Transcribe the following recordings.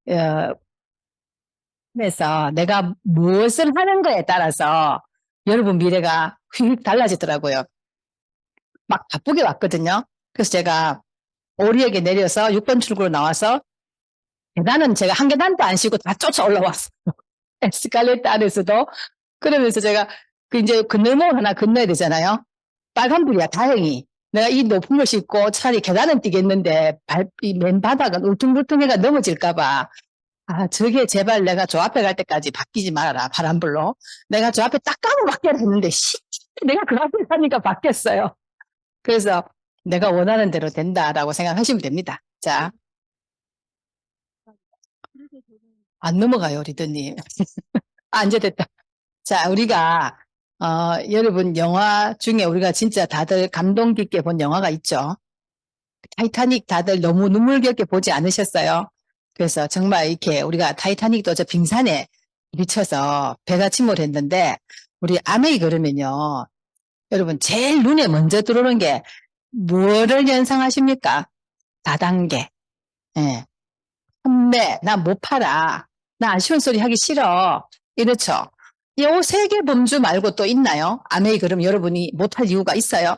어, 그래서 내가 무엇을 하는 거에 따라서 여러분 미래가 휙 달라지더라고요. 막 바쁘게 왔거든요. 그래서 제가 오리역에 내려서 6번 출구로 나와서 계단은 제가 한 계단도 안 쉬고 다 쫓아 올라왔어요. 에스컬레이터 안에서도. 그러면서 제가 그 이제 건널목을 하나 건너야 되잖아요. 빨간불이야, 다행히. 내가 이 높은 걸 싣고 차라리 계단은 뛰겠는데 이 맨바닥은 울퉁불퉁해가 넘어질까봐. 아, 저게 제발 내가 저 앞에 갈 때까지 바뀌지 말아라, 바람불로. 내가 저 앞에 딱 가면 바뀌어야 했는데, 내가 그 앞에 가니까 바뀌었어요. 그래서 내가 원하는 대로 된다라고 생각하시면 됩니다. 자, 안 넘어가요, 리더님. 아, 이제 됐다. 자, 우리가, 여러분, 영화 중에 우리가 진짜 다들 감동 깊게 본 영화가 있죠. 타이타닉 다들 너무 눈물겹게 보지 않으셨어요? 그래서 정말 이렇게 우리가 타이타닉도 저 빙산에 미쳐서 배가 침몰했는데, 우리 아메이 그러면요. 여러분, 제일 눈에 먼저 들어오는 게 뭐를 연상하십니까? 다단계. 예. 판매, 나 못 팔아. 나 아쉬운 소리 하기 싫어. 이렇죠. 이 세계 범주 말고 또 있나요? 아메이 그럼 여러분이 못할 이유가 있어요?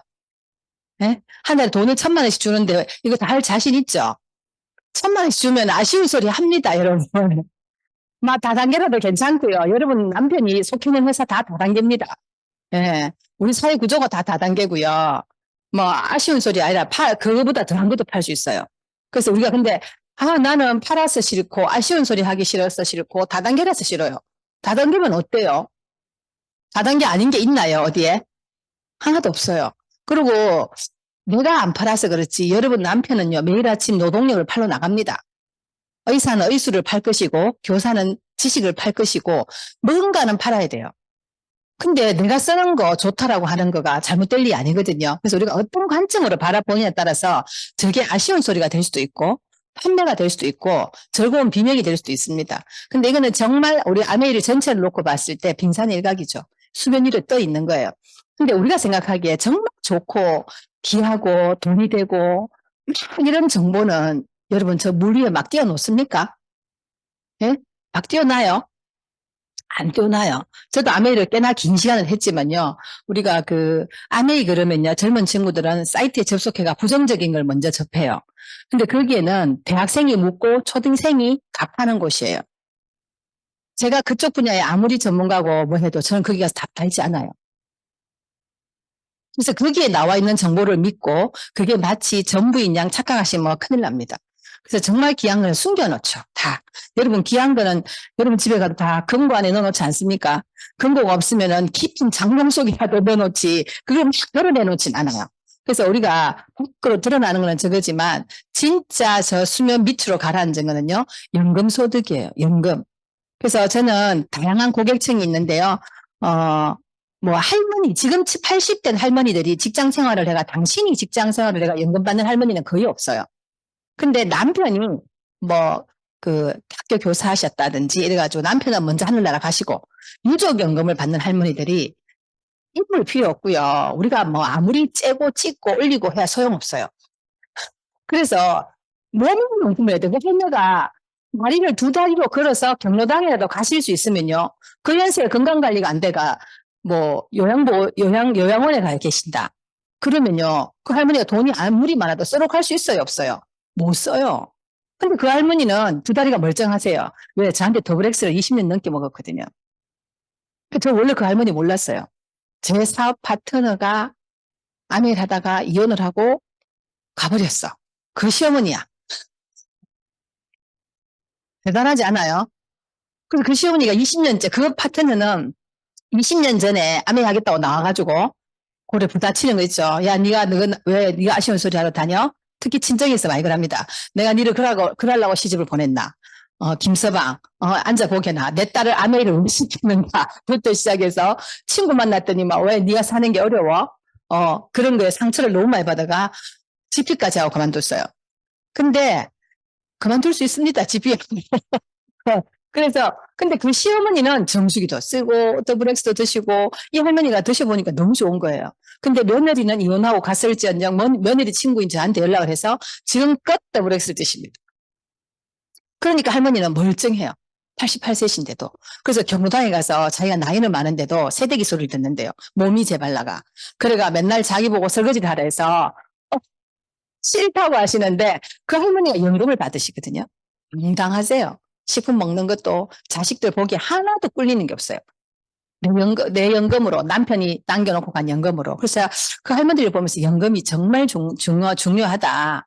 예? 한 달에 돈을 1,000만 원씩 주는데 이거 다 할 자신 있죠? 1,000만 원씩 주면 아쉬운 소리 합니다, 여러분. 막 다단계라도 괜찮고요. 여러분 남편이 속해 있는 회사 다 다단계입니다. 예. 우리 사회 구조가 다 다단계고요. 뭐 아쉬운 소리 아니라 그거보다 더한 것도 팔 수 있어요. 그래서 우리가 근데 나는 팔아서 싫고 아쉬운 소리 하기 싫어서 싫고 다단계라서 싫어요. 다단계면 어때요? 다단계 아닌 게 있나요? 어디에? 하나도 없어요. 그리고 내가 안 팔아서 그렇지 여러분 남편은요 매일 아침 노동력을 팔러 나갑니다. 의사는 의술을 팔 것이고 교사는 지식을 팔 것이고 뭔가는 팔아야 돼요. 근데 내가 쓰는 거 좋다라고 하는 거가 잘못될 일이 아니거든요. 그래서 우리가 어떤 관점으로 바라보느냐에 따라서 저게 아쉬운 소리가 될 수도 있고 판매가 될 수도 있고 즐거운 비명이 될 수도 있습니다. 근데 이거는 정말 우리 아메이를 전체를 놓고 봤을 때 빙산의 일각이죠. 수면 위로 떠 있는 거예요. 근데 우리가 생각하기에 정말 좋고 귀하고 돈이 되고 막 이런 정보는 여러분 저 물 위에 막 띄워놓습니까? 예? 막 띄워놔요? 안 띄워놔요. 저도 아메이를 꽤나 긴 시간을 했지만요. 우리가 그 아메이 그러면요. 젊은 친구들은 사이트에 접속해가 부정적인 걸 먼저 접해요. 근데 거기에는 대학생이 묻고 초등생이 답하는 곳이에요. 제가 그쪽 분야에 아무리 전문가고 뭐 해도 저는 거기 가서 답 달지 않아요. 그래서 거기에 나와 있는 정보를 믿고 그게 마치 전부인 양 착각하시면 큰일 납니다. 그래서 정말 귀한 건 숨겨놓죠. 다. 여러분 귀한 거는 여러분 집에 가도 다 금고 안에 넣어놓지 않습니까? 금고가 없으면은 깊은 장롱 속이라도 넣어놓지 그걸 막 걸어내놓진 않아요. 그래서 우리가 밖으로 드러나는 거는 저거지만 진짜 저 수면 밑으로 가라앉은 거는요. 연금소득이에요. 연금. 그래서 저는 다양한 고객층이 있는데요. 뭐 할머니 지금 80대 할머니들이 직장 생활을 해가 당신이 직장 생활을 해가 연금 받는 할머니는 거의 없어요. 근데 남편이 뭐 그 학교 교사하셨다든지 이래가지고 남편은 먼저 하늘나라 가시고 유족연금을 받는 할머니들이 인물 필요 없고요. 우리가 뭐 아무리 째고 찢고 올리고 해야 소용없어요. 그래서 몸용품을 해야 되고 할머니가 다리를 두 다리로 걸어서 경로당이라도 가실 수 있으면요. 그 연세에 건강관리가 안 돼가 뭐 요양원에 가 계신다. 그러면요. 그 할머니가 돈이 아무리 많아도 쓰러 갈 수 있어요, 없어요? 못 써요. 근데 그 할머니는 두 다리가 멀쩡하세요. 왜? 저한테 더블엑스를 20년 넘게 먹었거든요. 저 원래 그 할머니 몰랐어요. 제 사업 파트너가 아내를 하다가 이혼을 하고 가버렸어. 그 시어머니야. 대단하지 않아요? 그래서 그 시어머니가 20년째, 그 파트너는 20년 전에 아메 하겠다고 나와가지고 고래 부다치는 거 있죠. 야, 왜 네가 아쉬운 소리 하러 다녀? 특히 친정에서 많이 그럽니다. 내가 니를 그러려고 시집을 보냈나? 김서방, 앉아보게나. 내 딸을 아메이를 왜 시키는가? 부터 시작해서 친구 만났더니 막 왜 네가 사는 게 어려워? 그런 거에 상처를 너무 많이 받아가 집필까지 하고 그만뒀어요. 근데 그만둘 수 있습니다. 집이. 그래서 근데 그 시어머니는 정수기도 쓰고 더블엑스도 드시고 이 할머니가 드셔보니까 너무 좋은 거예요. 근데 며느리는 이혼하고 갔을지언정 며느리 친구인 저한테 연락을 해서 지금껏 더블엑스를 드십니다. 그러니까 할머니는 멀쩡해요. 88세신데도. 그래서 경로당에 가서 자기가 나이는 많은데도 세대기 소리를 듣는데요. 몸이 재발나가. 그래가 맨날 자기 보고 설거지를 하라 해서 싫다고 하시는데 그 할머니가 연금을 받으시거든요. 당당하세요. 식품 먹는 것도 자식들 보기에 하나도 꿀리는 게 없어요. 내 연금으로 남편이 남겨놓고 간 연금으로. 그래서 그 할머니를 보면서 연금이 정말 중요하다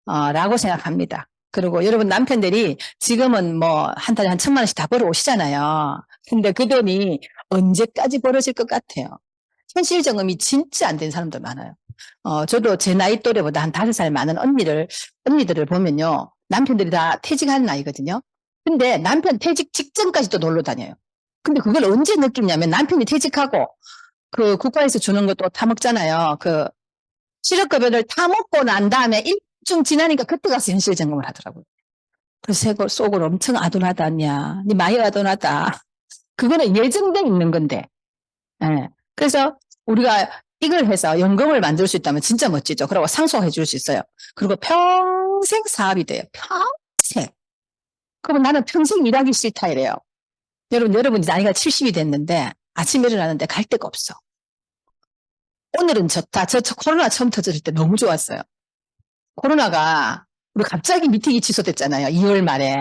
라고 생각합니다. 그리고 여러분 남편들이 지금은 뭐 한 달에 한 1,000만 원씩 다 벌어오시잖아요. 근데 그 돈이 언제까지 벌어질 것 같아요. 현실 적응이 진짜 안 된 사람들 많아요. 저도 제 나이 또래보다 한 5살 많은 언니들을 보면요. 남편들이 다 퇴직한 나이거든요. 근데 남편 퇴직 직전까지도 놀러 다녀요. 근데 그걸 언제 느끼냐면 남편이 퇴직하고 그 국가에서 주는 것도 타먹잖아요. 그 실업급여를 타먹고 난 다음에 일중 지나니까 그때 가서 현실 점검을 하더라고요. 그래서 속으로 엄청 아둔하다냐. 니 많이 아둔하다. 그거는 예정돼 있는 건데. 예. 그래서 우리가 이걸 해서 연금을 만들 수 있다면 진짜 멋지죠. 그리고 상속해 줄 수 있어요. 그리고 평생 사업이 돼요. 평생. 그러면 나는 평생 일하기 싫다 이래요. 여러분 나이가 70이 됐는데 아침에 일어나는데 갈 데가 없어. 오늘은 좋다. 저 코로나 처음 터졌을 때 너무 좋았어요. 코로나가 우리 갑자기 미팅이 취소됐잖아요. 2월 말에.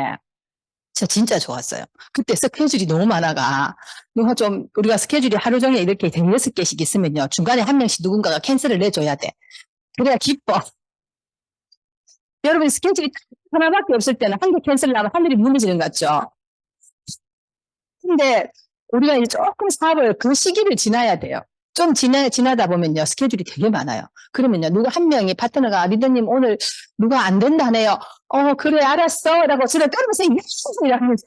저 진짜 좋았어요. 그때 스케줄이 너무 많아가 누가 좀 우리가 스케줄이 하루 종일 이렇게 6개씩 있으면요. 중간에 한 명씩 누군가가 캔슬을 내줘야 돼. 그래야 기뻐. 여러분 스케줄이 하나밖에 없을 때는 한 개 캔슬 나면 하늘이 무너지는 것 같죠. 근데 우리가 이제 조금 사업을 그 시기를 지나야 돼요. 좀 지나다 보면요. 스케줄이 되게 많아요. 그러면요. 누가 한 명이 파트너가 리더님 오늘 누가 안 된다네요. 그래 알았어. 라고 저를 떨면서 열심히 하면서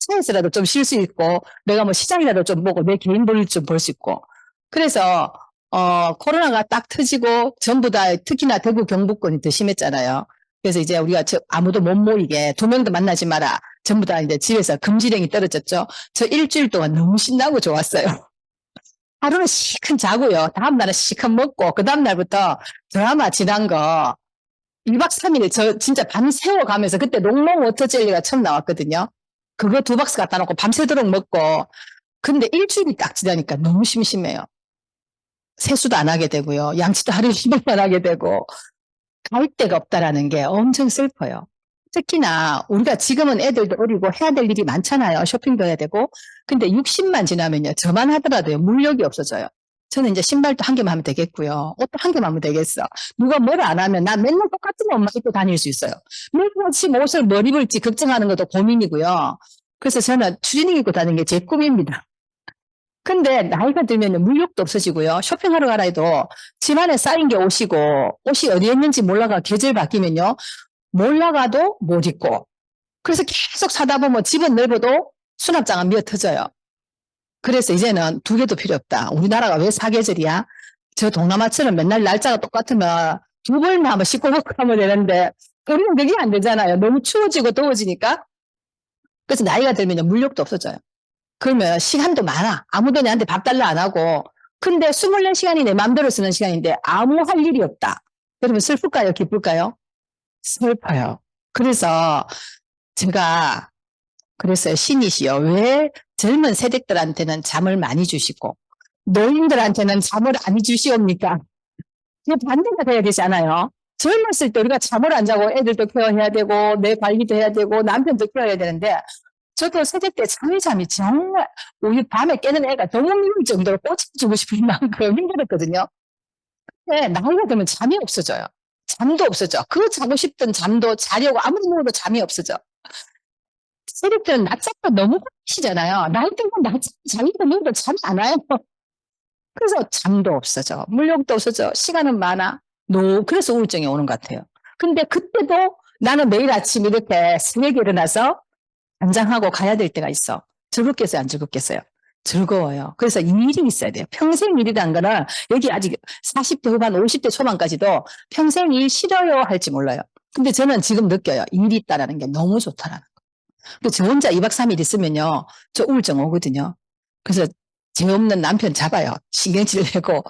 차에서라도 좀 쉴 수 있고 내가 뭐 시장이라도 좀 보고 내 개인 볼일 좀 볼 수 있고 그래서 코로나가 딱 터지고 전부 다 특히나 대구 경북권이 더 심했잖아요. 그래서 이제 우리가 아무도 못 모이게 2명도 만나지 마라. 전부 다 이제 집에서 금지령이 떨어졌죠. 저 일주일 동안 너무 신나고 좋았어요. 하루는 시큰 자고요. 다음날은 시큰 먹고 그 다음날부터 드라마 지난 거 2박 3일 저 진짜 밤새워 가면서 그때 녹록 워터 젤리가 처음 나왔거든요. 그거 2박스 갖다 놓고 밤새도록 먹고 근데 일주일이 딱 지나니까 너무 심심해요. 세수도 안 하게 되고요. 양치도 하루 종일 안 하게 되고 갈 데가 없다라는 게 엄청 슬퍼요. 특히나 우리가 지금은 애들도 어리고 해야 될 일이 많잖아요. 쇼핑도 해야 되고. 근데 60만 지나면요. 저만 하더라도요. 물욕이 없어져요. 저는 이제 신발도 한 개만 하면 되겠고요. 옷도 한 개만 하면 되겠어. 누가 뭘 안 하면 나 맨날 똑같은 옷만 입고 다닐 수 있어요. 매일 아침 옷을 뭘 입을지 걱정하는 것도 고민이고요. 그래서 저는 추리닝 입고 다니는 게 제 꿈입니다. 근데 나이가 들면 물욕도 없어지고요. 쇼핑하러 가라 해도 집 안에 쌓인 게 옷이고 옷이 어디에 있는지 몰라가 계절 바뀌면요. 몰라가도 못 입고 그래서 계속 사다 보면 집은 넓어도 수납장은 미어 터져요. 그래서 이제는 2개도 필요 없다. 우리나라가 왜 사계절이야? 저 동남아처럼 맨날 날짜가 똑같으면 2벌만 한번 씻고 먹고 하면 되는데 우리는 그게 안 되잖아요. 너무 추워지고 더워지니까. 그래서 나이가 들면 물욕도 없어져요. 그러면 시간도 많아. 아무도 내한테 밥 달라 안 하고. 근데 24시간이 내 마음대로 쓰는 시간인데 아무 할 일이 없다. 여러분 슬플까요? 기쁠까요? 슬퍼요. 그래서 제가 그랬어요. 신이시여. 왜 젊은 세대들한테는 잠을 많이 주시고 노인들한테는 잠을 안 주시옵니까? 이게 반대가 돼야 되지 않아요? 젊었을 때 우리가 잠을 안 자고 애들도 케어해야 되고 내 관리도 해야 되고 남편도 케어해야 되는데 저도 세대 때 잠이 정말 우리 밤에 깨는 애가 너무 미울 정도로 꽂혀주고 싶을 만큼 힘들었거든요. 근데 나이가 들면 잠이 없어져요. 잠도 없어져. 그 자고 싶던 잠도 자려고 아무리 누워도 잠이 없어져. 세대 때는 낮잠도 너무 qui시잖아요. 나이 들면 낮잠 자기도 누워도 잠이 안 와요. 그래서 잠도 없어져. 물욕도 없어져. 시간은 많아. 그래서 우울증이 오는 것 같아요. 근데 그때도 나는 매일 아침 이렇게 새벽에 일어나서 단장하고 가야 될 때가 있어. 즐겁겠어요? 안 즐겁겠어요? 즐거워요. 그래서 일이 있어야 돼요. 평생 일이라는 거는 여기 아직 40대 후반, 50대 초반까지도 평생 일 싫어요 할지 몰라요. 근데 저는 지금 느껴요. 일이 있다라는 게 너무 좋다라는 거. 근데 저 혼자 2박 3일 있으면요. 저 우울증 오거든요. 그래서 죄 없는 남편 잡아요. 신경질 내고.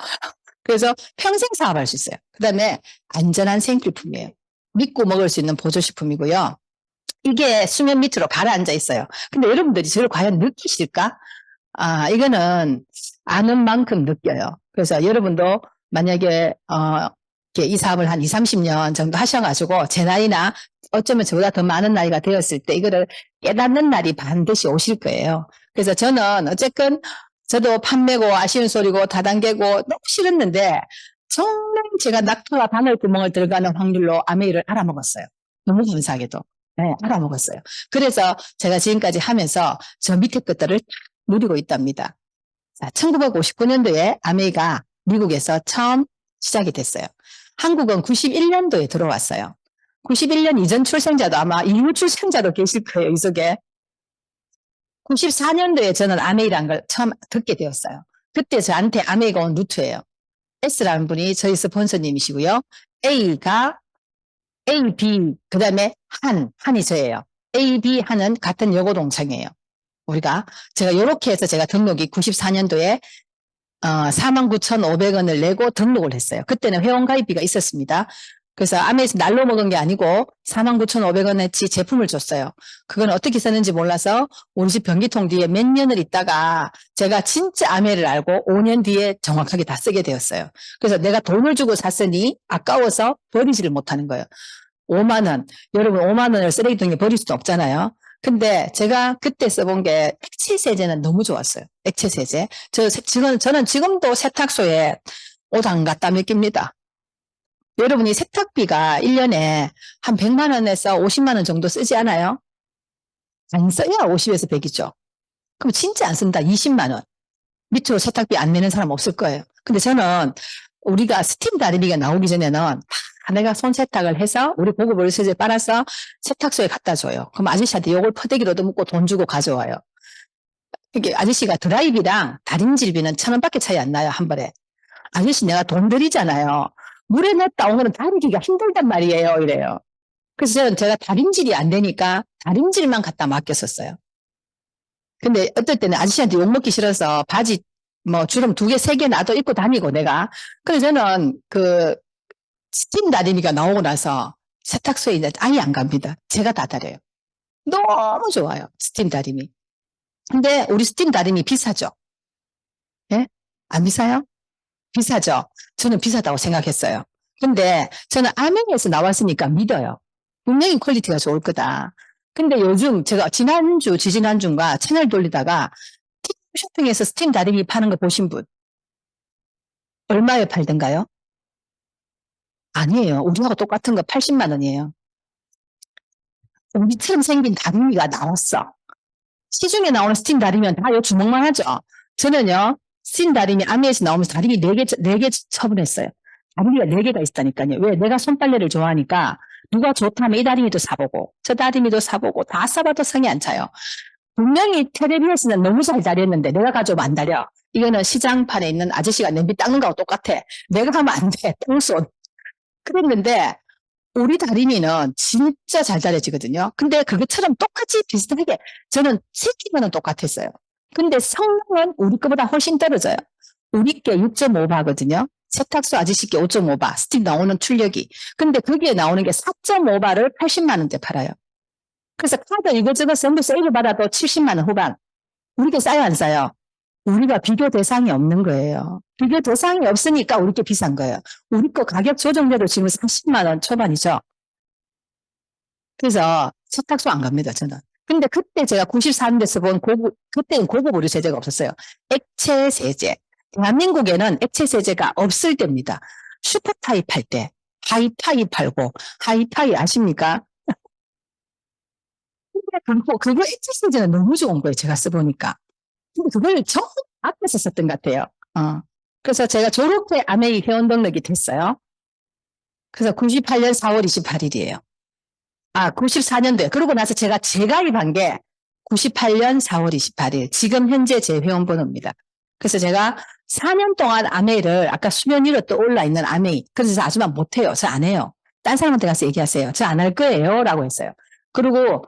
그래서 평생 사업할 수 있어요. 그 다음에 안전한 생필품이에요. 믿고 먹을 수 있는 보조식품이고요. 이게 수면 밑으로 가라앉아 있어요. 근데 여러분들이 저를 과연 느끼실까? 이거는 아는 만큼 느껴요. 그래서 여러분도 만약에, 이렇게 이 사업을 한 20, 30년 정도 하셔가지고 제 나이나 어쩌면 저보다 더 많은 나이가 되었을 때 이거를 깨닫는 날이 반드시 오실 거예요. 그래서 저는 어쨌건 저도 판매고 아쉬운 소리고 다단계고 너무 싫었는데 정말 제가 낙토와 바늘 구멍을 들어가는 확률로 아메이를 알아먹었어요. 너무 감사하게도. 네, 알아먹었어요. 그래서 제가 지금까지 하면서 저 밑에 것들을 누리고 있답니다. 자, 1959년도에 아메이가 미국에서 처음 시작이 됐어요. 한국은 91년도에 들어왔어요. 91년 이전 출생자도 아마 이후 출생자도 계실 거예요, 이 속에. 94년도에 저는 아메이라는 걸 처음 듣게 되었어요. 그때 저한테 아메이가 온 루트예요. S라는 분이 저희 스폰서님이시고요. A가 A, B, 그 다음에 한이 저예요. A, B, 한은 같은 여고동창이에요. 제가 요렇게 해서 제가 등록이 94년도에 49,500원을 내고 등록을 했어요. 그때는 회원가입비가 있었습니다. 그래서 아메에서 날로 먹은 게 아니고 49,500원어치 제품을 줬어요. 그건 어떻게 썼는지 몰라서 우리 집 변기통 뒤에 몇 년을 있다가 제가 진짜 아메를 알고 5년 뒤에 정확하게 다 쓰게 되었어요. 그래서 내가 돈을 주고 샀으니 아까워서 버리지를 못하는 거예요. 5만 원. 여러분 5만 원을 쓰레기통에 버릴 수도 없잖아요. 근데 제가 그때 써본 게 액체 세제는 너무 좋았어요. 액체 세제. 저는 지금도 세탁소에 옷 안 갖다 맡깁니다. 여러분이 세탁비가 1년에 한 100만 원에서 50만 원 정도 쓰지 않아요? 안 써야 50에서 100이죠. 그럼 진짜 안 쓴다. 20만 원. 밑으로 세탁비 안 내는 사람 없을 거예요. 근데 저는 우리가 스팀 다리미가 나오기 전에는 다 내가 손 세탁을 해서 우리 고급 월세제 빨아서 세탁소에 갖다 줘요. 그럼 아저씨한테 요걸 퍼대기로도 묻고 돈 주고 가져와요. 이게 아저씨가 드라이비랑 다림질비는 1,000원밖에 차이 안 나요, 한 번에. 아저씨 내가 돈 들이잖아요. 물에 넣었다 온 거는 다리기가 힘들단 말이에요, 이래요. 그래서 제가 다림질이 안 되니까 다림질만 갖다 맡겼었어요. 근데 어떨 때는 아저씨한테 욕먹기 싫어서 바지 주름 2개, 3개 나도 입고 다니고 내가. 그래서 저는 스팀 다리미가 나오고 나서 세탁소에 이제 아예 안 갑니다. 제가 다 다려요. 너무 좋아요, 스팀 다리미. 근데 우리 스팀 다리미 비싸죠? 예? 안 비싸요? 비싸죠? 저는 비싸다고 생각했어요. 근데 저는 아메에서 나왔으니까 믿어요. 분명히 퀄리티가 좋을 거다. 근데 요즘 제가 지지난주인가 채널 돌리다가 쇼핑에서 스팀 다리미 파는 거 보신 분 얼마에 팔던가요? 아니에요. 우리하고 똑같은 거 80만 원이에요. 우리처럼 생긴 다리미가 나왔어. 시중에 나오는 스팀 다리미는 다 요 주먹만 하죠. 저는요, 스팀 다리미 아메에서 나오면서 다리미 4개 처분했어요. 다리미가 4개가 있다니까요. 왜? 내가 손빨래를 좋아하니까 누가 좋다면 이 다리미도 사보고 저 다리미도 사보고 다 사봐도 성이 안 차요. 분명히 텔레비에서는 너무 잘 다렸는데 내가 가져오면 안 다려. 이거는 시장판에 있는 아저씨가 냄비 닦는 거하고 똑같아. 내가 하면 안 돼. 똥손. 그랬는데 우리 다리미는 진짜 잘 다려지거든요. 근데 그것처럼 똑같이 비슷하게 저는 새끼만은 똑같았어요. 근데 성능은 우리 거보다 훨씬 떨어져요. 우리 게 6.5바거든요. 세탁소 아저씨 게 5.5바, 스팀 나오는 출력이. 근데 거기에 나오는 게 4.5바를 80만 원대 팔아요. 그래서 카드 이거저거 전부 세일을 받아도 70만 원 후반. 우리게 싸요, 안 싸요? 우리가 비교 대상이 없는 거예요. 비교 대상이 없으니까 우리 게 비싼 거예요. 우리 거 가격 조정돼도 지금 30만 원 초반이죠. 그래서 세탁소 안 갑니다, 저는. 근데 그때 제가 94년대에서 본 그때는 고급 의류 세제가 없었어요. 액체 세제. 대한민국에는 액체 세제가 없을 때입니다. 슈퍼타입 할 때, 하이타입 팔고, 하이타입 아십니까? 근데 그거 액체 세제는 너무 좋은 거예요, 제가 써보니까. 근데 그걸 전부 앞에서 썼던 것 같아요. 그래서 제가 졸업 때 아메이 회원 등록이 됐어요. 그래서 98년 4월 28일이에요. 94년도에. 그러고 나서 제가 재가입한 게 98년 4월 28일. 지금 현재 제 회원 번호입니다. 그래서 제가 4년 동안 아메이를 아까 수면 위로 떠올라 있는 아메이. 그래서 아줌마 못해요. 저 안 해요. 딴 사람한테 가서 얘기하세요. 저 안 할 거예요. 라고 했어요. 그리고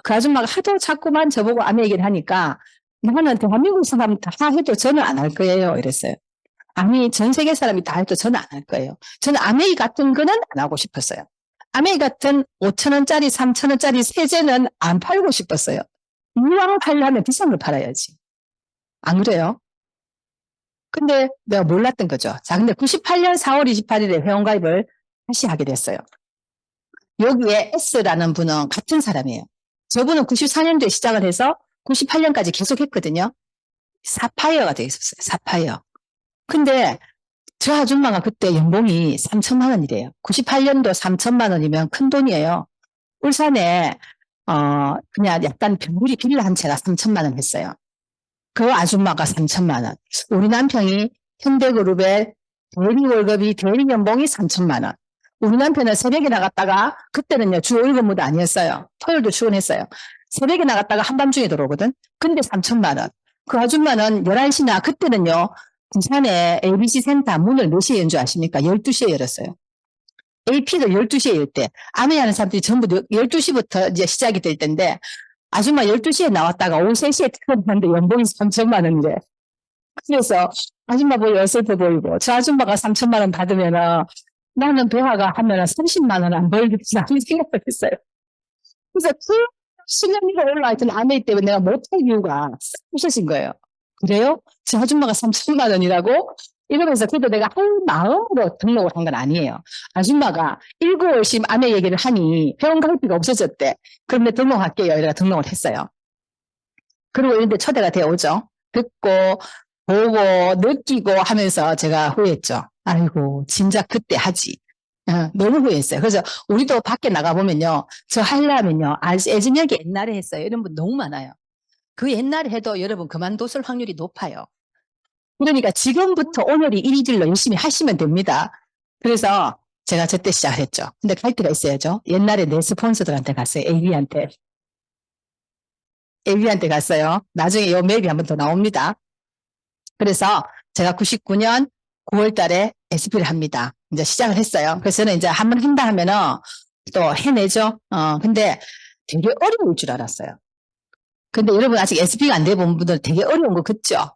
그 아줌마가 하도 자꾸만 저보고 아메 얘기를 하니까 나는 대한민국 사람 다 해도 저는 안 할 거예요. 이랬어요. 아니 전 세계 사람이 다 해도 저는 안 할 거예요. 저는 아메이 같은 거는 안 하고 싶었어요. 아메이 같은 5,000원짜리, 3,000원짜리 세제는 안 팔고 싶었어요. 이왕 팔려면 비싼 걸 팔아야지. 안 그래요? 근데 내가 몰랐던 거죠. 자, 근데 98년 4월 28일에 회원가입을 다시 하게 됐어요. 여기에 S라는 분은 같은 사람이에요. 저분은 94년도에 시작을 해서 98년까지 계속 했거든요. 사파이어가 되어 있었어요. 사파이어. 근데 저 아줌마가 그때 연봉이 3천만 원이래요. 98년도 3천만 원이면 큰 돈이에요. 울산에 그냥 약간 병구리 빌라 한 채가 3천만 원 했어요. 그 아줌마가 3천만 원. 우리 남편이 현대그룹의 대리 월급이 대리 연봉이 3천만 원. 우리 남편은 새벽에 나갔다가 그때는요 주 5일근무도 아니었어요. 토요일도 출근했어요. 새벽에 나갔다가 한밤중에 들어오거든. 근데 3천만 원. 그 아줌마는 11시나 그때는요 부산에 ABC 센터 문을 몇 시에 연 줄 아십니까? 12시에 열었어요. AP도 12시에 열 때, 아메이하는 사람들이 전부 12시부터 이제 시작이 될 텐데, 아줌마 12시에 나왔다가 오후 3시에 퇴근하는데 연봉이 3천만 원이래. 그래서 아줌마 보기 어설퍼 보이고, 저 아줌마가 3천만 원 받으면은 나는 배화가 하면은 30만 원 안 벌겠구나 하는 생각을 했어요. 그래서 그 수년위가 올라왔던 아메이 때문에 내가 못할 이유가 싹 부서진 거예요. 그래요? 저 아줌마가 3천만 원이라고? 이러면서 그래도 내가 할 마음으로 등록을 한 건 아니에요. 아줌마가 19월심 아메 얘기를 하니 회원 가입비가 없어졌대. 그런데 등록할게요. 이래가 등록을 했어요. 그리고 이런데 초대가 되어 오죠. 듣고 보고 느끼고 하면서 제가 후회했죠. 아이고 진짜 그때 하지. 너무 후회했어요. 그래서 우리도 밖에 나가보면요. 저 하려면요. 애진혁이 옛날에 했어요. 이런 분 너무 많아요. 그 옛날에 해도 여러분 그만뒀을 확률이 높아요. 그러니까 지금부터 오늘이 일일로 열심히 하시면 됩니다. 그래서 제가 저때 시작했죠. 근데 갈 데가 있어야죠. 옛날에 내 스폰서들한테 갔어요. AB한테. AB한테 갔어요. 나중에 요 맵이 한 번 더 나옵니다. 그래서 제가 99년 9월 달에 SP를 합니다. 이제 시작을 했어요. 그래서 저는 이제 한 번 한다 하면은 또 해내죠. 근데 되게 어려울 줄 알았어요. 근데 여러분 아직 SP가 안 돼본 분들 되게 어려운 거 그죠?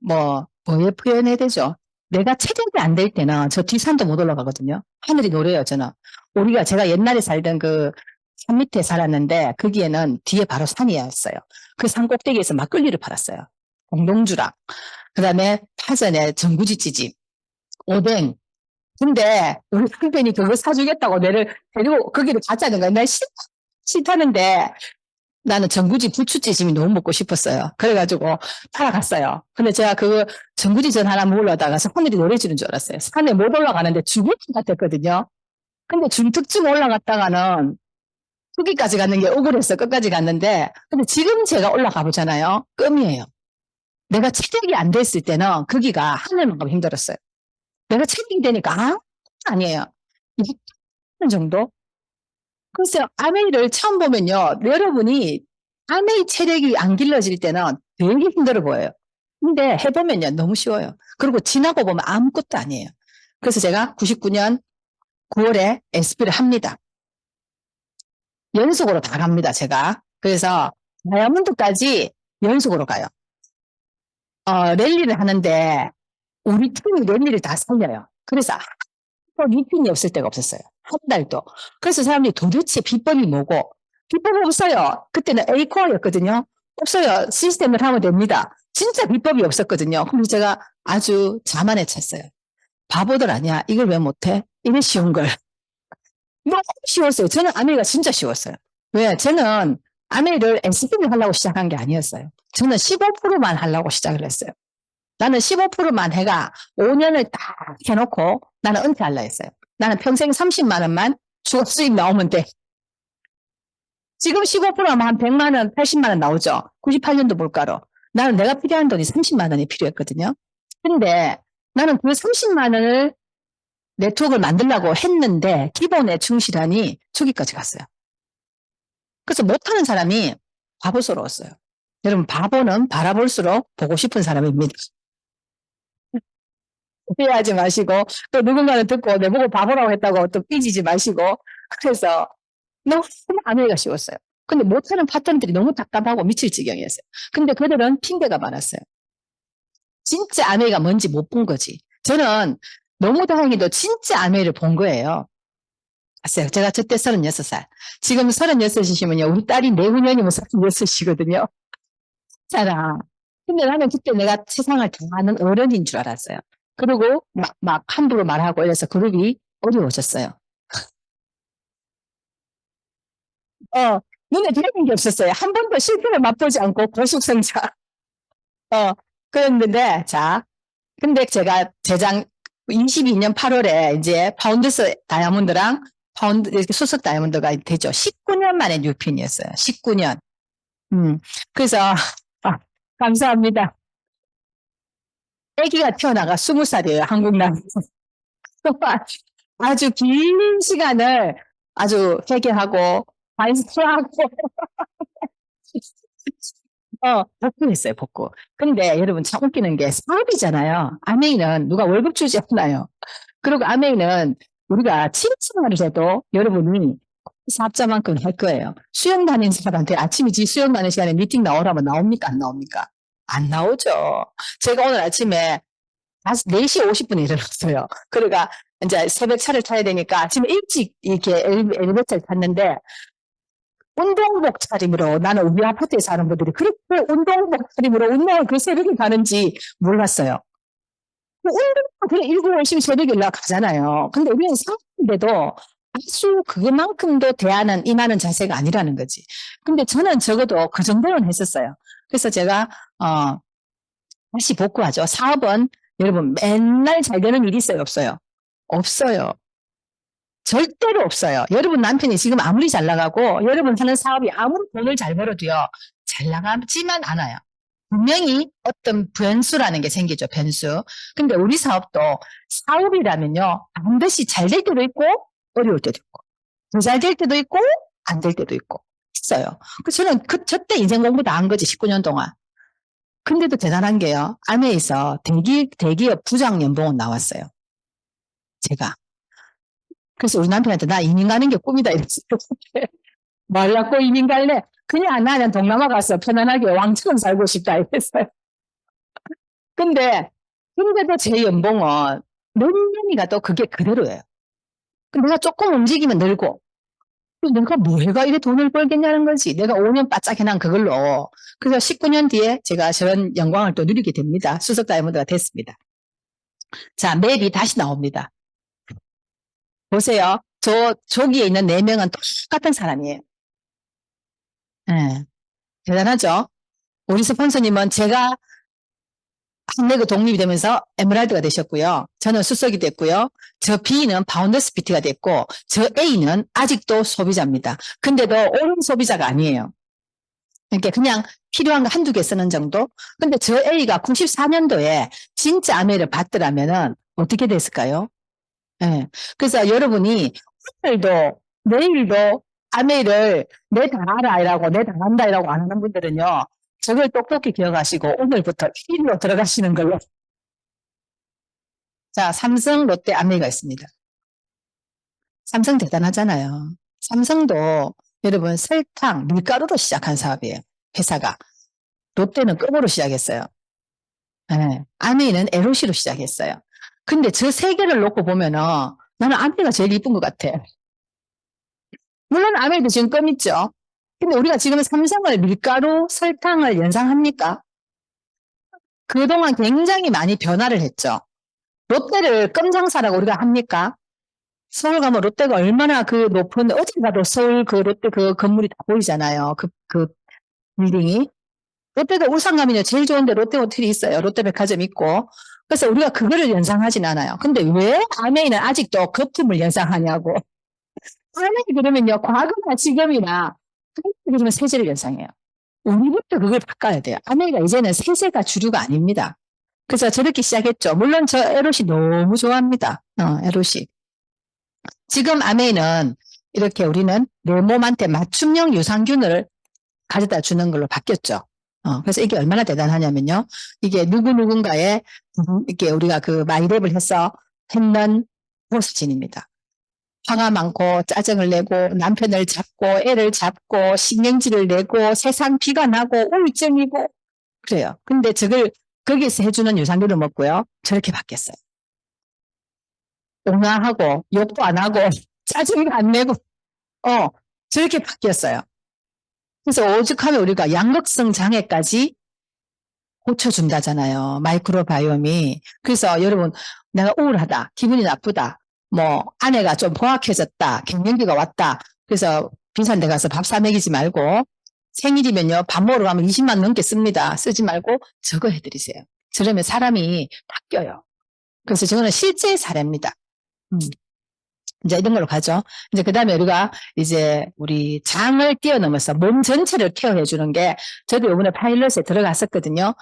뭐에 표현해야 되죠? 내가 체력이 안 될 때는 저 뒷산도 못 올라가거든요. 하늘이 노래요, 저는. 제가 옛날에 살던 그 산 밑에 살았는데, 거기에는 뒤에 바로 산이었어요. 그 산 꼭대기에서 막걸리를 팔았어요. 공동주랑. 그 다음에 파전에 전구지찌집, 오뎅. 근데 우리 남편이 그거 사주겠다고 내를 데리고 거기를 가자는 거야. 날 싫다는데, 나는 전구지 부추찌짐이 너무 먹고 싶었어요. 그래가지고 따라갔어요. 근데 제가 그 전구지전 하나 먹으려다가 하늘이 노래 지는 줄 알았어요. 산에 못 올라가는데 죽을 것 같았거든요. 근데 중특층 올라갔다가는 후기까지 가는 게 억울해서 끝까지 갔는데, 근데 지금 제가 올라가 보잖아요. 껌이에요. 내가 체력이 안 됐을 때는 거기가 하늘만큼 힘들었어요. 내가 체력이 되니까 아니에요. 이 정도? 글쎄요, 아메이를 처음 보면요. 여러분이 아메이 체력이 안 길러질 때는 되게 힘들어 보여요. 근데 해보면요. 너무 쉬워요. 그리고 지나고 보면 아무것도 아니에요. 그래서 제가 99년 9월에 SP를 합니다. 연속으로 다 갑니다, 제가. 그래서 다이아몬드까지 연속으로 가요. 랠리를 하는데 우리 팀이 랠리를 다 살려요. 그래서 리핀이 없을 때가 없었어요. 한 달도. 그래서 사람들이 도대체 비법이 뭐고? 비법이 없어요. 그때는 A코어였거든요. 없어요. 시스템을 하면 됩니다. 진짜 비법이 없었거든요. 그래서 제가 아주 자만해쳤어요. 바보들 아니야. 이걸 왜 못해? 이게 쉬운 걸. 너무 쉬웠어요. 저는 아메이가 진짜 쉬웠어요. 왜? 저는 아메이를 SP를 하려고 시작한 게 아니었어요. 저는 15%만 하려고 시작을 했어요. 나는 15%만 해가 5년을 딱 해놓고 나는 은퇴하려 했어요. 나는 평생 30만 원만 주업 수입 나오면 돼. 지금 15%하면 한 100만 원, 80만 원 나오죠. 98년도 물가로. 나는 내가 필요한 돈이 30만 원이 필요했거든요. 근데 나는 그 30만 원을 네트워크를 만들려고 했는데 기본에 충실하니 초기까지 갔어요. 그래서 못하는 사람이 바보스러웠어요. 여러분 바보는 바라볼수록 보고 싶은 사람입니다. 후회하지 마시고 또 누군가는 듣고 내보고 바보라고 했다고 또 삐지지 마시고 그래서 너무 아메이가 쉬웠어요. 근데 못하는 파트너들이 너무 답답하고 미칠 지경이었어요. 근데 그들은 핑계가 많았어요. 진짜 아메이가 뭔지 못 본 거지. 저는 너무 다행히도 진짜 아메이를 본 거예요. 갔어요. 제가 저때 36살. 지금 36이시면요. 우리 딸이 내후년이면 36이거든요. 잖아. 근데 나는 그때 내가 세상을 다 아는 어른인 줄 알았어요. 그리고 막 함부로 말하고 이래서 그룹이 어려워졌어요. 어, 눈에 띄는 게 없었어요. 한 번도 실패를 맛보지 않고 고속성장. 어, 그랬는데, 자, 근데 제가 재작 22년 8월에 이제 파운드스 다이아몬드랑 이렇게 수석 다이아몬드가 되죠. 19년 만에 뉴핀이었어요. 19년. 그래서, 아, 감사합니다. 아기가 태어나가 20살이에요. 한국 나라에서. 정말 아주 긴 시간을 아주 회개하고, 반성하고, 복구했어요, 복구. 근데 여러분 참 웃기는 게 사업이잖아요. 아메이는 누가 월급 주지 않나요? 그리고 아메이는 우리가 칭찬을 해도 여러분이 사업자만큼 할 거예요. 수영 다니는 사람한테 아침에 수영 다니는 시간에 미팅 나오라면 나옵니까? 안 나옵니까? 안 나오죠. 제가 오늘 아침에 4시 50분에 일어났어요. 그러니까 이제 새벽 차를 타야 되니까 아침에 일찍 이렇게 엘리베이터를 탔는데 운동복 차림으로 나는 우리 아파트에 사는 분들이 그렇게 운동복 차림으로 운동을 그 새벽에 가는지 몰랐어요. 운동 그래 일곱 열심히 새벽에 올라가잖아요. 근데 우리는 상인데도 아주 그만큼도 대하는 임하는 자세가 아니라는 거지. 근데 저는 적어도 그 정도는 했었어요. 그래서 제가 다시 복구하죠. 사업은 여러분 맨날 잘 되는 일이 있어요, 없어요? 없어요. 절대로 없어요. 여러분 남편이 지금 아무리 잘 나가고 여러분 하는 사업이 아무리 돈을 잘 벌어도요. 잘 나가지만 않아요. 분명히 어떤 변수라는 게 생기죠. 변수. 근데 우리 사업도 사업이라면요. 반드시 잘 될 때도 있고 어려울 때도 있고 더 잘 될 때도 있고 안 될 때도 있고 있어요. 저는 저때 인생 공부 다 한 거지 19년 동안. 근데도 대단한 게요. 아메에서 대기업 부장 연봉은 나왔어요. 제가. 그래서 우리 남편한테 나 이민 가는 게 꿈이다 이랬어요. 말랐고 이민 갈래? 그냥 나는 동남아 가서 편안하게 왕처럼 살고 싶다 이랬어요. 근데도 제 연봉은 몇 년이 가도 그게 그대로예요. 내가 조금 움직이면 늘고, 내가 뭐해가 이래 돈을 벌겠냐는 거지. 내가 5년 바짝 해난 그걸로. 그래서 19년 뒤에 제가 저런 영광을 또 누리게 됩니다. 수석 다이아몬드가 됐습니다. 자, 맵이 다시 나옵니다. 보세요. 저기에 있는 4명은 똑같은 사람이에요. 네. 대단하죠? 우리 스폰서님은 제가 한내그 독립이 되면서 에메랄드가 되셨고요. 저는 수석이 됐고요. 저 B는 파운더스 PT가 됐고 저 A는 아직도 소비자입니다. 근데도 옳은 소비자가 아니에요. 그러니까 그냥 필요한 거 한두 개 쓰는 정도? 근데 저 A가 94년도에 진짜 아메를 받더라면은 어떻게 됐을까요? 네. 그래서 여러분이 오늘도 내일도 아메를 내 다 알아라고 내 다 안다라고 안 하는 분들은요. 저걸 똑똑히 기억하시고 오늘부터 1위로 들어가시는 걸로. 자, 삼성, 롯데, 아메이가 있습니다. 삼성 대단하잖아요. 삼성도 여러분 설탕, 밀가루로 시작한 사업이에요. 회사가. 롯데는 껌으로 시작했어요. 네. 아메이는 LOC로 시작했어요. 근데 저 세 개를 놓고 보면은 나는 아메이가 제일 이쁜 것 같아. 물론 아메이도 지금 껌 있죠. 근데 우리가 지금 삼성을 밀가루, 설탕을 연상합니까? 그동안 굉장히 많이 변화를 했죠. 롯데를 껌 장사라고 우리가 합니까? 서울 가면 롯데가 얼마나 그 높은, 어디 가도 서울 그 롯데 그 건물이 다 보이잖아요. 그 빌딩이. 롯데가 울산 가면요. 제일 좋은데 롯데 호텔이 있어요. 롯데 백화점 있고. 그래서 우리가 그거를 연상하진 않아요. 근데 왜 아메이는 아직도 거품을 연상하냐고. 아메이 그러면요. 과거나 지금이나 그러면 세제를 연상해요. 우리부터 그걸 바꿔야 돼요. 아메이가 이제는 세제가 주류가 아닙니다. 그래서 저렇게 시작했죠. 물론 저 에롯이 너무 좋아합니다. 에롯이. 지금 아메이는 이렇게 우리는 내 몸한테 맞춤형 유산균을 가져다 주는 걸로 바뀌었죠. 그래서 이게 얼마나 대단하냐면요. 이게 누구누군가의 이게 우리가 그 마이랩을 해서 했는 보스진입니다. 화가 많고 짜증을 내고 남편을 잡고 애를 잡고 신경질을 내고 세상 비가 나고 우울증이고 그래요. 근데 저걸 거기서 해주는 유산균을 먹고요. 저렇게 바뀌었어요. 옹화하고 욕도 안 하고 짜증도 안 내고, 어, 저렇게 바뀌었어요. 그래서 오죽하면 우리가 양극성 장애까지 고쳐준다잖아요. 마이크로바이옴이. 그래서 여러분, 내가 우울하다, 기분이 나쁘다, 뭐, 아내가 좀 포악해졌다, 갱년기가 왔다. 그래서 비싼 데 가서 밥 사 먹이지 말고, 생일이면요, 밥 먹으러 가면 20만 넘게 씁니다. 쓰지 말고 저거 해드리세요. 저러면 사람이 바뀌어요. 그래서 저거는 실제 사례입니다. 이제 이런 걸로 가죠. 이제 그 다음에 우리가 이제 우리 장을 뛰어넘어서 몸 전체를 케어해 주는 게 저도 이번에 파일럿에 들어갔었거든요.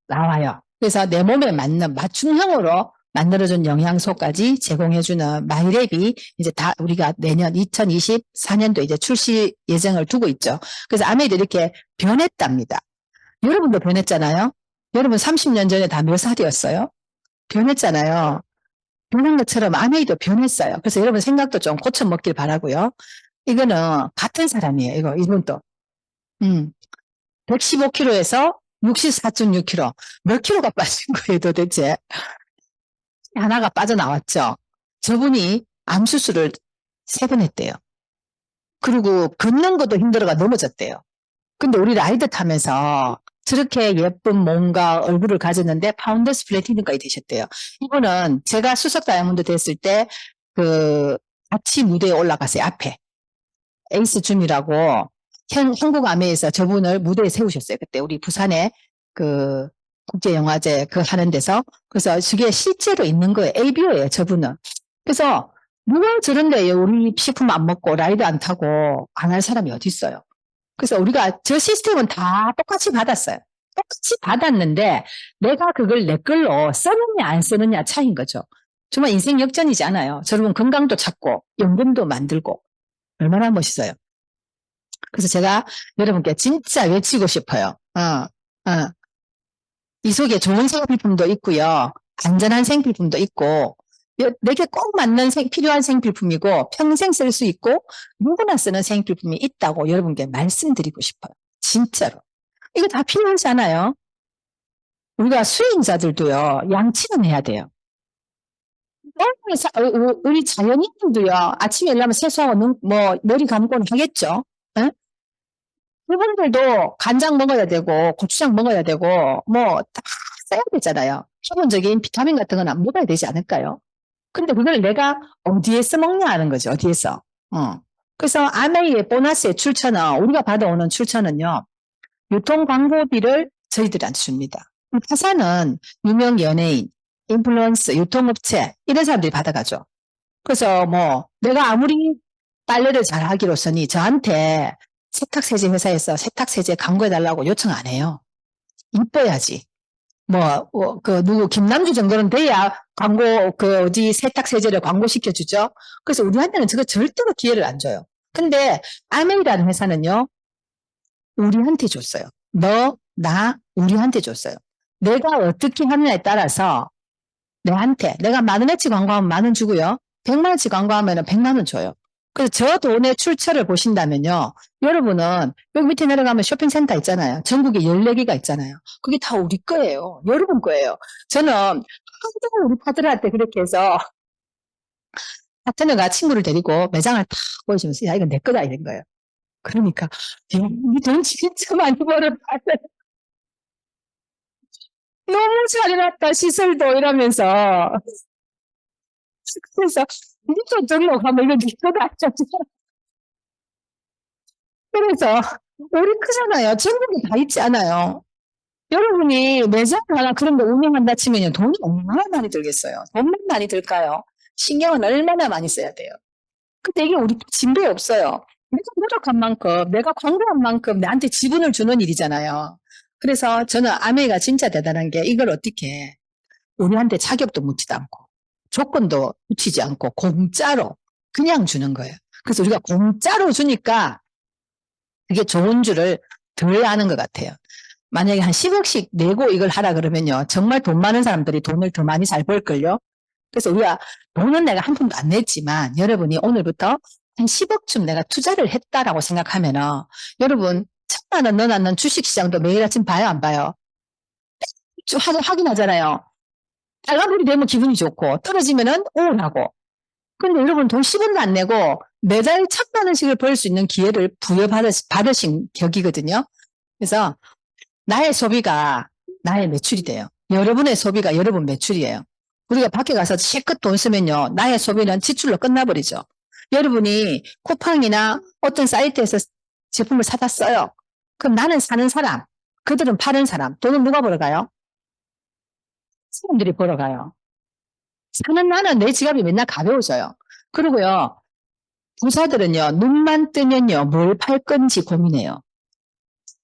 나와요. 그래서 내 몸에 맞는 맞춤형으로 만들어준 영양소까지 제공해주는 마이랩이 이제 다 우리가 내년 2024년도 이제 출시 예정을 두고 있죠. 그래서 아메이도 이렇게 변했답니다. 여러분도 변했잖아요. 여러분 30년 전에 다 몇 살이었어요? 변했잖아요. 변한 것처럼 아메이도 변했어요. 그래서 여러분 생각도 좀 고쳐 먹길 바라고요. 이거는 같은 사람이에요. 이분도. 115kg에서 64.6kg. 몇 킬로가 빠진 거예요, 도대체? 하나가 빠져나왔죠. 저분이 암 수술을 3번 했대요. 그리고 걷는 것도 힘들어가 넘어졌대요. 근데 우리 라이드 타면서 저렇게 예쁜 몸과 얼굴을 가졌는데 파운더스 플래티넘까지 되셨대요. 이분은 제가 수석 다이아몬드 됐을 때 그 같이 무대에 올라갔어요. 앞에. 에이스 줌이라고 한국 아메에서 저분을 무대에 세우셨어요. 그때 우리 부산에 그 국제영화제 그 하는 데서. 그래서 저게 실제로 있는 거예요. ABO예요, 저분은. 그래서 누가 저런데 우리 식품 안 먹고 라이드 안 타고 안 할 사람이 어디 있어요. 그래서 우리가 저 시스템은 다 똑같이 받았어요. 똑같이 받았는데 내가 그걸 내 걸로 쓰느냐 안 쓰느냐 차이인 거죠. 정말 인생 역전이지 않아요. 저러면 건강도 찾고 연금도 만들고 얼마나 멋있어요. 그래서 제가 여러분께 진짜 외치고 싶어요. 이 속에 좋은 생필품도 있고요. 안전한 생필품도 있고 내게 꼭 맞는 필요한 생필품이고 평생 쓸 수 있고 누구나 쓰는 생필품이 있다고 여러분께 말씀드리고 싶어요. 진짜로. 이거 다 필요하지 않아요? 우리가 수행자들도요. 양치는 해야 돼요. 우리 자연인들도요. 아침에 일어나면 세수하고 머리 감고는 하겠죠. 에? 그분들도 간장 먹어야 되고 고추장 먹어야 되고 뭐 다 써야 되잖아요. 기본적인 비타민 같은 건 안 먹어야 되지 않을까요? 근데 그걸 내가 어디에서 먹냐 하는 거죠. 어디에서. 그래서 아메이의 보너스의 출처는 우리가 받아오는 출처는요. 유통 광고비를 저희들한테 줍니다. 타사는 유명 연예인, 인플루언서, 유통업체 이런 사람들이 받아가죠. 그래서 뭐 내가 아무리 빨래를 잘하기로서니 저한테 세탁세제 회사에서 세탁세제 광고해달라고 요청 안 해요. 이뻐야지. 누구, 김남주 정도는 돼야 세탁세제를 광고시켜주죠. 그래서 우리한테는 저거 절대로 기회를 안 줘요. 근데, 아메이라는 회사는요, 우리한테 줬어요. 우리한테 줬어요. 내가 어떻게 하느냐에 따라서, 내가 10,000원어치 광고하면 10,000원 주고요. 100만원치 광고하면 100만원 줘요. 그래서 저 돈의 출처를 보신다면요. 여러분은 여기 밑에 내려가면 쇼핑센터 있잖아요. 전국에 14개가 있잖아요. 그게 다 우리 거예요. 여러분 거예요. 저는 하도 우리 파트너한테 그렇게 해서 파트너가 친구를 데리고 매장을 탁 보여주면서 야 이거 내 거다 이런 거예요. 그러니까 이 돈 진짜 많이 벌었다. 너무 잘해놨다 시설도 이러면서 그래서 니도 저기로 가면 이거 네 거다 그래서 우리 크잖아요. 전국에 다 있지 않아요. 여러분이 매장 하나 그런 거 운영한다 치면 돈이 얼마나 많이 들겠어요. 돈만 많이 들까요? 신경은 얼마나 많이 써야 돼요. 근데 이게 우리 진도에 없어요. 내가 노력한 만큼, 내가 광고한 만큼 나한테 지분을 주는 일이잖아요. 그래서 저는 아메이가 진짜 대단한 게 이걸 어떻게 우리한테 자격도 묻지도 않고 조건도 붙이지 않고 공짜로 그냥 주는 거예요. 그래서 우리가 공짜로 주니까 그게 좋은 줄을 덜 아는 것 같아요. 만약에 한 10억씩 내고 이걸 하라 그러면요. 정말 돈 많은 사람들이 돈을 더 많이 잘 벌걸요. 그래서 우리가 돈은 내가 한 푼도 안 냈지만 여러분이 오늘부터 한 10억쯤 내가 투자를 했다라고 생각하면은 여러분 1,000만 원 넣어놨는 주식시장도 매일 아침 봐요 안 봐요? 확인하잖아요. 빨간불이 되면 기분이 좋고 떨어지면은 우울하고 근데 여러분 돈 10원도 안 내고 매달 1,000만 원씩을 벌 수 있는 기회를 부여받으신 격이거든요. 그래서 나의 소비가 나의 매출이 돼요. 여러분의 소비가 여러분 매출이에요. 우리가 밖에 가서 실컷 돈 쓰면요. 나의 소비는 지출로 끝나버리죠. 여러분이 쿠팡이나 어떤 사이트에서 제품을 사다 써요. 그럼 나는 사는 사람, 그들은 파는 사람, 돈은 누가 벌어가요? 사람들이 벌어가요. 사는 나는 내 지갑이 맨날 가벼워져요. 그리고요, 부자들은요, 눈만 뜨면요, 뭘 팔 건지 고민해요.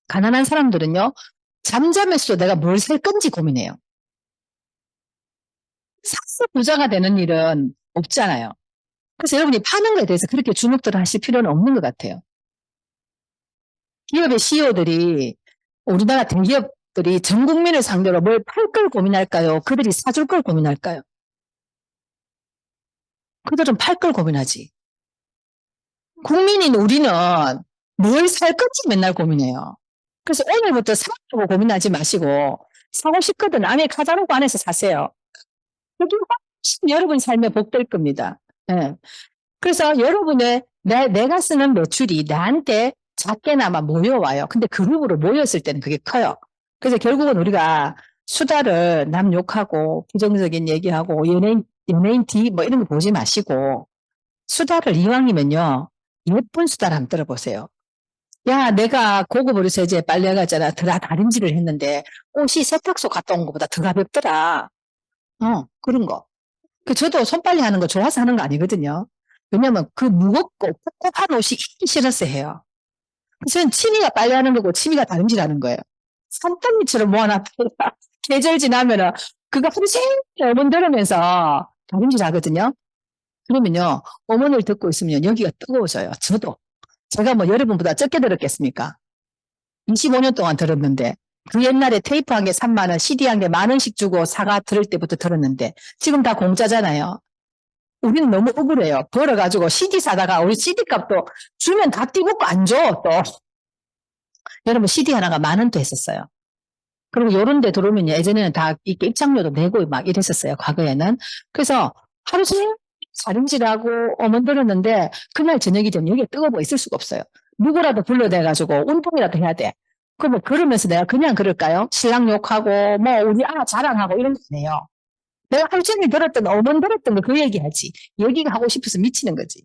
가난한 사람들은요, 잠잠했어도 내가 뭘 살 건지 고민해요. 사서 부자가 되는 일은 없잖아요. 그래서 여러분이 파는 거에 대해서 그렇게 주눅들어 하실 필요는 없는 것 같아요. 기업의 CEO들이, 우리나라 대기업들이 전 국민을 상대로 뭘 팔 걸 고민할까요? 그들이 사줄 걸 고민할까요? 그들은 팔 걸 고민하지. 국민인 우리는 뭘 살 건지 맨날 고민해요. 그래서 오늘부터 사고 고민하지 마시고 사고 싶거든 안에 카자로그 안에서 사세요. 그게 훨씬 여러분 삶에 복될 겁니다. 예. 그래서 여러분의 내가 쓰는 매출이 나한테 작게나마 모여와요. 근데 그룹으로 모였을 때는 그게 커요. 그래서 결국은 우리가 수다를 남 욕하고 부정적인 얘기하고 연예인 뒤 뭐 이런 거 보지 마시고 수다를 이왕이면요. 예쁜 수다를 한번 들어보세요. 야, 내가 고급 의류세제에 빨래가잖아. 다림질을 했는데 옷이 세탁소 갔다 온 것보다 더 가볍더라. 그런 거. 저도 손빨래 하는 거 좋아서 하는 거 아니거든요. 왜냐면 그 무겁고 꿉꿉한 옷이 입기 싫어서 해요. 저는 취미가 빨래하는 거고 취미가 다림질하는 거예요. 산더미처럼 모아놨다가 계절 지나면은 그거 하루 종일 어머니 들으면서 다림질 하거든요. 그러면요, 어머니를 듣고 있으면 여기가 뜨거워져요. 저도. 제가 뭐 여러분보다 적게 들었겠습니까? 25년 동안 들었는데 그 옛날에 테이프 한 개 3만 원, CD 한 개 10,000원씩 주고 사과 들을 때부터 들었는데 지금 다 공짜잖아요. 우리는 너무 억울해요. 벌어가지고 CD 사다가 우리 CD 값도 주면 다 띠붙고 안 줘, 또. 여러분 CD 하나가 10,000원도 했었어요. 그리고 요런 데 들어오면 예전에는 다 이렇게 입장료도 내고 막 이랬었어요. 과거에는. 그래서 하루 종일 다림질하고 어머니 들었는데 그날 저녁이 되면 여기에 뜨거워 있을 수가 없어요. 누구라도 불러대가지고 운동이라도 해야 돼. 그럼 그러면서 내가 그냥 그럴까요? 신랑 욕하고 뭐 우리 자랑하고 이런 거 아니에요. 내가 하루 종일 들었던 어머니 들었던 거 그 얘기하지. 얘기가 하고 싶어서 미치는 거지.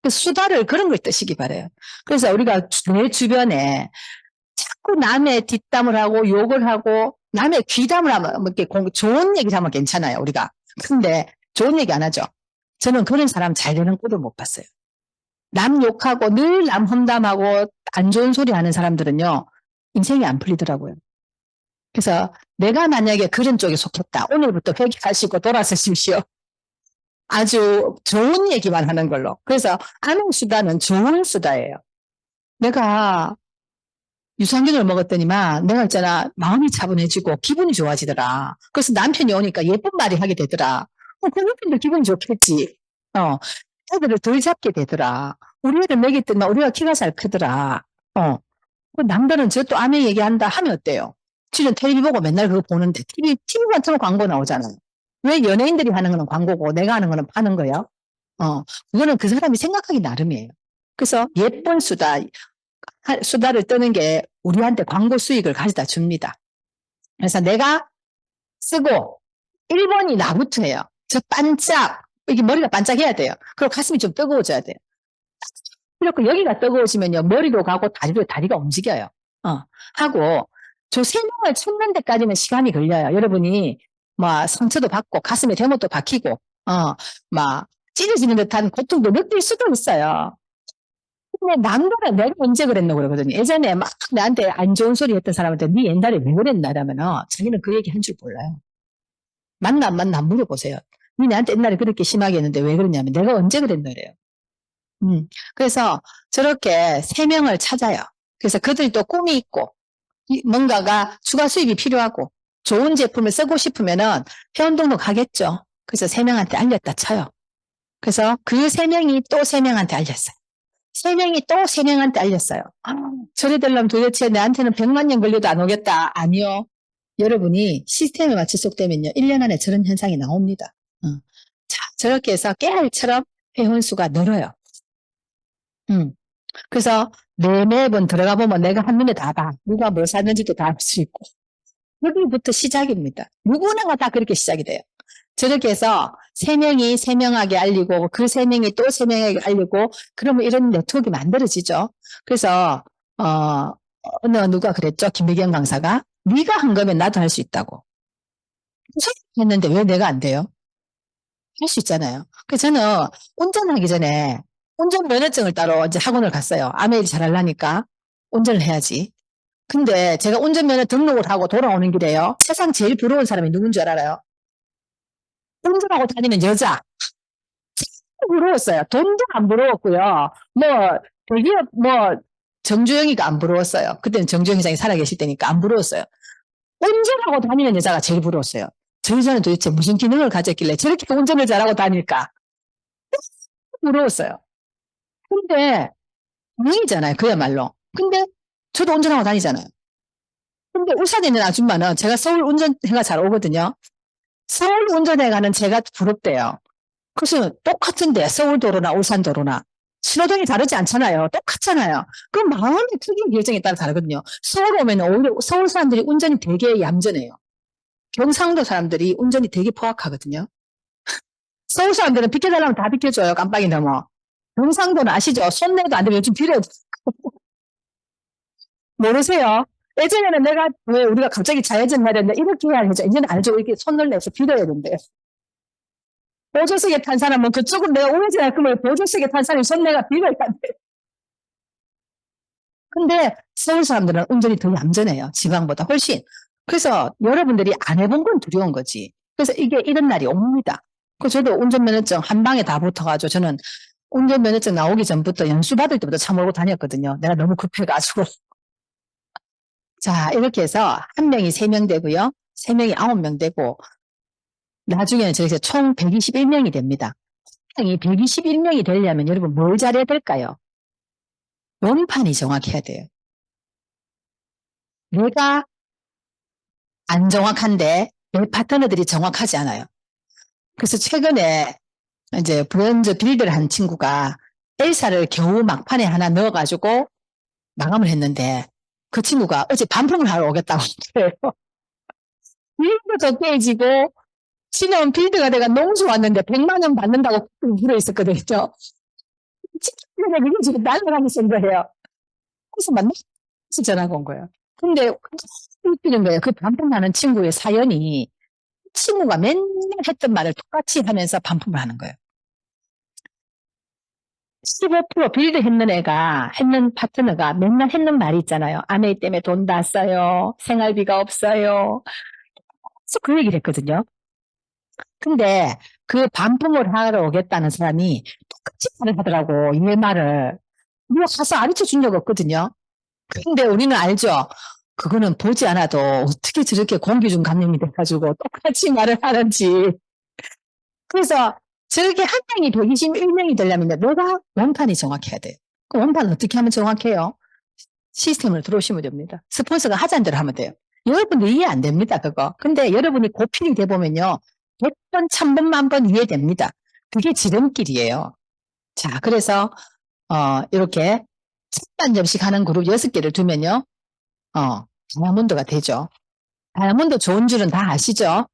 그래서 수다를 그런 걸 뜨시기 바래요. 그래서 우리가 내 주변에 자꾸 남의 뒷담을 하고 욕을 하고 남의 귀담을 하면 뭐 이렇게 좋은 얘기를 하면 괜찮아요. 우리가. 근데 좋은 얘기 안 하죠. 저는 그런 사람 잘 되는 꼴을 못 봤어요. 남 욕하고 늘 남 험담하고 안 좋은 소리 하는 사람들은요. 인생이 안 풀리더라고요. 그래서 내가 만약에 그런 쪽에 속했다. 오늘부터 회개하시고 돌아서십시오. 아주 좋은 얘기만 하는 걸로. 그래서 아는 수다는 좋은 수다예요. 내가 유산균을 먹었더니만 내가 있잖아 마음이 차분해지고 기분이 좋아지더라. 그래서 남편이 오니까 예쁜 말이 하게 되더라. 그 남편도 기분이 좋겠지. 애들을 덜 잡게 되더라. 우리 애를 먹였더니만 우리가 키가 잘 크더라. 그 남들은 저 또 아내 얘기한다 하면 어때요? 지금 텔레비 보고 맨날 그거 보는데 TV만 틀어 광고 나오잖아요. 왜 연예인들이 하는 거는 광고고 내가 하는 거는 파는 거예요? 그거는 그 사람이 생각하기 나름이에요. 그래서 예쁜 수다를 뜨는 게 우리한테 광고 수익을 가져다 줍니다. 그래서 내가 쓰고 1번이 나부터예요. 저 반짝, 이게 머리가 반짝해야 돼요. 그리고 가슴이 좀 뜨거워져야 돼요. 그리고 여기가 뜨거워지면요. 머리로 가고 다리가 움직여요. 하고 저 세 명을 찾는 데까지는 시간이 걸려요. 여러분이 뭐 상처도 받고 가슴에 대못도 박히고 막 찢어지는 듯한 고통도 느낄 수도 있어요. 근데 남들은 내가 언제 그랬노 그러거든요. 예전에 막 나한테 안 좋은 소리 했던 사람한테 네 옛날에 왜 그랬나 라면은 자기는 그 얘기 한 줄 몰라요. 만나 안 만나 물어보세요. 네 나한테 옛날에 그렇게 심하게 했는데 왜 그랬냐면 내가 언제 그랬노래요. 그래서 저렇게 세 명을 찾아요. 그래서 그들도 꿈이 있고 뭔가가 추가 수입이 필요하고 좋은 제품을 쓰고 싶으면은 회원 등록하겠죠. 그래서 세 명한테 알렸다 쳐요. 그래서 그 세 명이 또 세 명한테 알렸어요. 세 명이 또 세 명한테 알렸어요. 저래 되려면 도대체 내한테는 100만 년 걸려도 안 오겠다. 아니요. 여러분이 시스템에 맞춰 속되면요. 1년 안에 저런 현상이 나옵니다. 자, 저렇게 해서 깨알처럼 회원수가 늘어요. 그래서 매번 들어가 보면 내가 한눈에 다 봐. 누가 뭐 샀는지도 다 알 수 있고. 여기부터 시작입니다. 누구나가 다 그렇게 시작이 돼요. 저렇게 해서 세 명이 세 명에게 알리고 그 세 명이 또 세 명에게 알리고 그러면 이런 네트워크가 만들어지죠. 그래서 어느 누가 그랬죠? 김미경 강사가 네가 한 거면 나도 할 수 있다고. 했는데 왜 내가 안 돼요? 할 수 있잖아요. 그래서 저는 운전하기 전에 운전면허증을 따러 이제 학원을 갔어요. 아메일 잘하려니까 운전을 해야지. 근데 제가 운전면허 등록을 하고 돌아오는 길에요. 세상 제일 부러운 사람이 누군 줄 알아요? 운전하고 다니는 여자. 부러웠어요. 돈도 안 부러웠고요. 뭐 대기업 정주영이가 안 부러웠어요. 그때는 정주영 회장이 살아계실 때니까 안 부러웠어요. 운전하고 다니는 여자가 제일 부러웠어요. 저 여자는 도대체 무슨 기능을 가졌길래 저렇게 운전을 잘하고 다닐까? 부러웠어요. 근데 명이잖아요. 그야말로. 근데 저도 운전하고 다니잖아요. 근데 울산에 있는 아줌마는 제가 서울 운전해가 잘 오거든요. 서울 운전해 가는 제가 부럽대요. 그래서 똑같은데 서울도로나 울산도로나 신호등이 다르지 않잖아요. 똑같잖아요. 그 마음의 크기 결정에 따라 다르거든요. 서울 오면 오히려 서울 사람들이 운전이 되게 얌전해요. 경상도 사람들이 운전이 되게 포악하거든요. 서울 사람들은 비켜달라면 다 비켜줘요. 깜빡이 넘어. 경상도는 아시죠? 손 내도 안 되면 요즘 비례 모르세요? 예전에는 내가 왜 우리가 갑자기 좌회전 해야 되는데 이렇게 해야 되죠. 이제는 알죠. 이렇게 손을 내서 빌어야 된대요. 보조석에 탄 사람은 그쪽으로 내가 우회전할 거면 보조석에 탄 사람이 손 내가 빌어야 돼. 근데 서울 사람들은 운전이 더 얌전해요. 지방보다 훨씬. 그래서 여러분들이 안 해본 건 두려운 거지. 그래서 이게 이런 날이 옵니다. 그 저도 운전면허증 한 방에 다 붙어가지고 저는 운전면허증 나오기 전부터 연수 받을 때부터 차 몰고 다녔거든요. 내가 너무 급해가지고. 자, 이렇게 해서 한 명이 3명 되고요. 3명이 9명 되고 나중에는 저기서 총 121명이 됩니다. 이 121명이 되려면 여러분 뭘 잘해야 될까요? 원판이 정확해야 돼요. 내가 안 정확한데 내 파트너들이 정확하지 않아요. 그래서 최근에 이제 브론즈 빌드를 한 친구가 엘사를 겨우 막판에 하나 넣어가지고 마감을 했는데 그 친구가 어제 반품을 하러 오겠다고 그래요. 빌드도 깨지고 신혼 빌드가 내가 너무 좋았는데 100만 원 받는다고 불어 있었거든요. 진짜 그게 지금 날아가고 있는 거예요. 그래서 만나서 전화가 온 거예요. 근데 웃기는 거예요. 그 반품하는 친구의 사연이 친구가 맨날 했던 말을 똑같이 하면서 반품을 하는 거예요. 15% 빌드 했는 파트너가 맨날 했는 말이 있잖아요. 아내 때문에 돈 다 써요. 생활비가 없어요. 그래서 그 얘기를 했거든요. 근데 그 반품을 하러 오겠다는 사람이 똑같이 말을 하더라고. 이 말을. 우리가 가서 가르쳐 준 적 없거든요. 근데 우리는 알죠. 그거는 보지 않아도 어떻게 저렇게 공기중 감염이 돼가지고 똑같이 말을 하는지. 그래서 저렇게 한 명이 121명이 되려면 내가 원판이 정확해야 돼요. 그 원판은 어떻게 하면 정확해요? 시스템을 들어오시면 됩니다. 스폰서가 하자는 대로 하면 돼요. 여러분들 이해 안 됩니다, 그거. 근데 여러분이 고필이 돼보면요. 100번, 1000번, 만번 이해됩니다. 그게 지름길이에요. 자, 그래서, 이렇게 첫반 점씩 하는 그룹 6개를 두면요. 다이아몬드가 되죠. 다이아몬드 좋은 줄은 다 아시죠?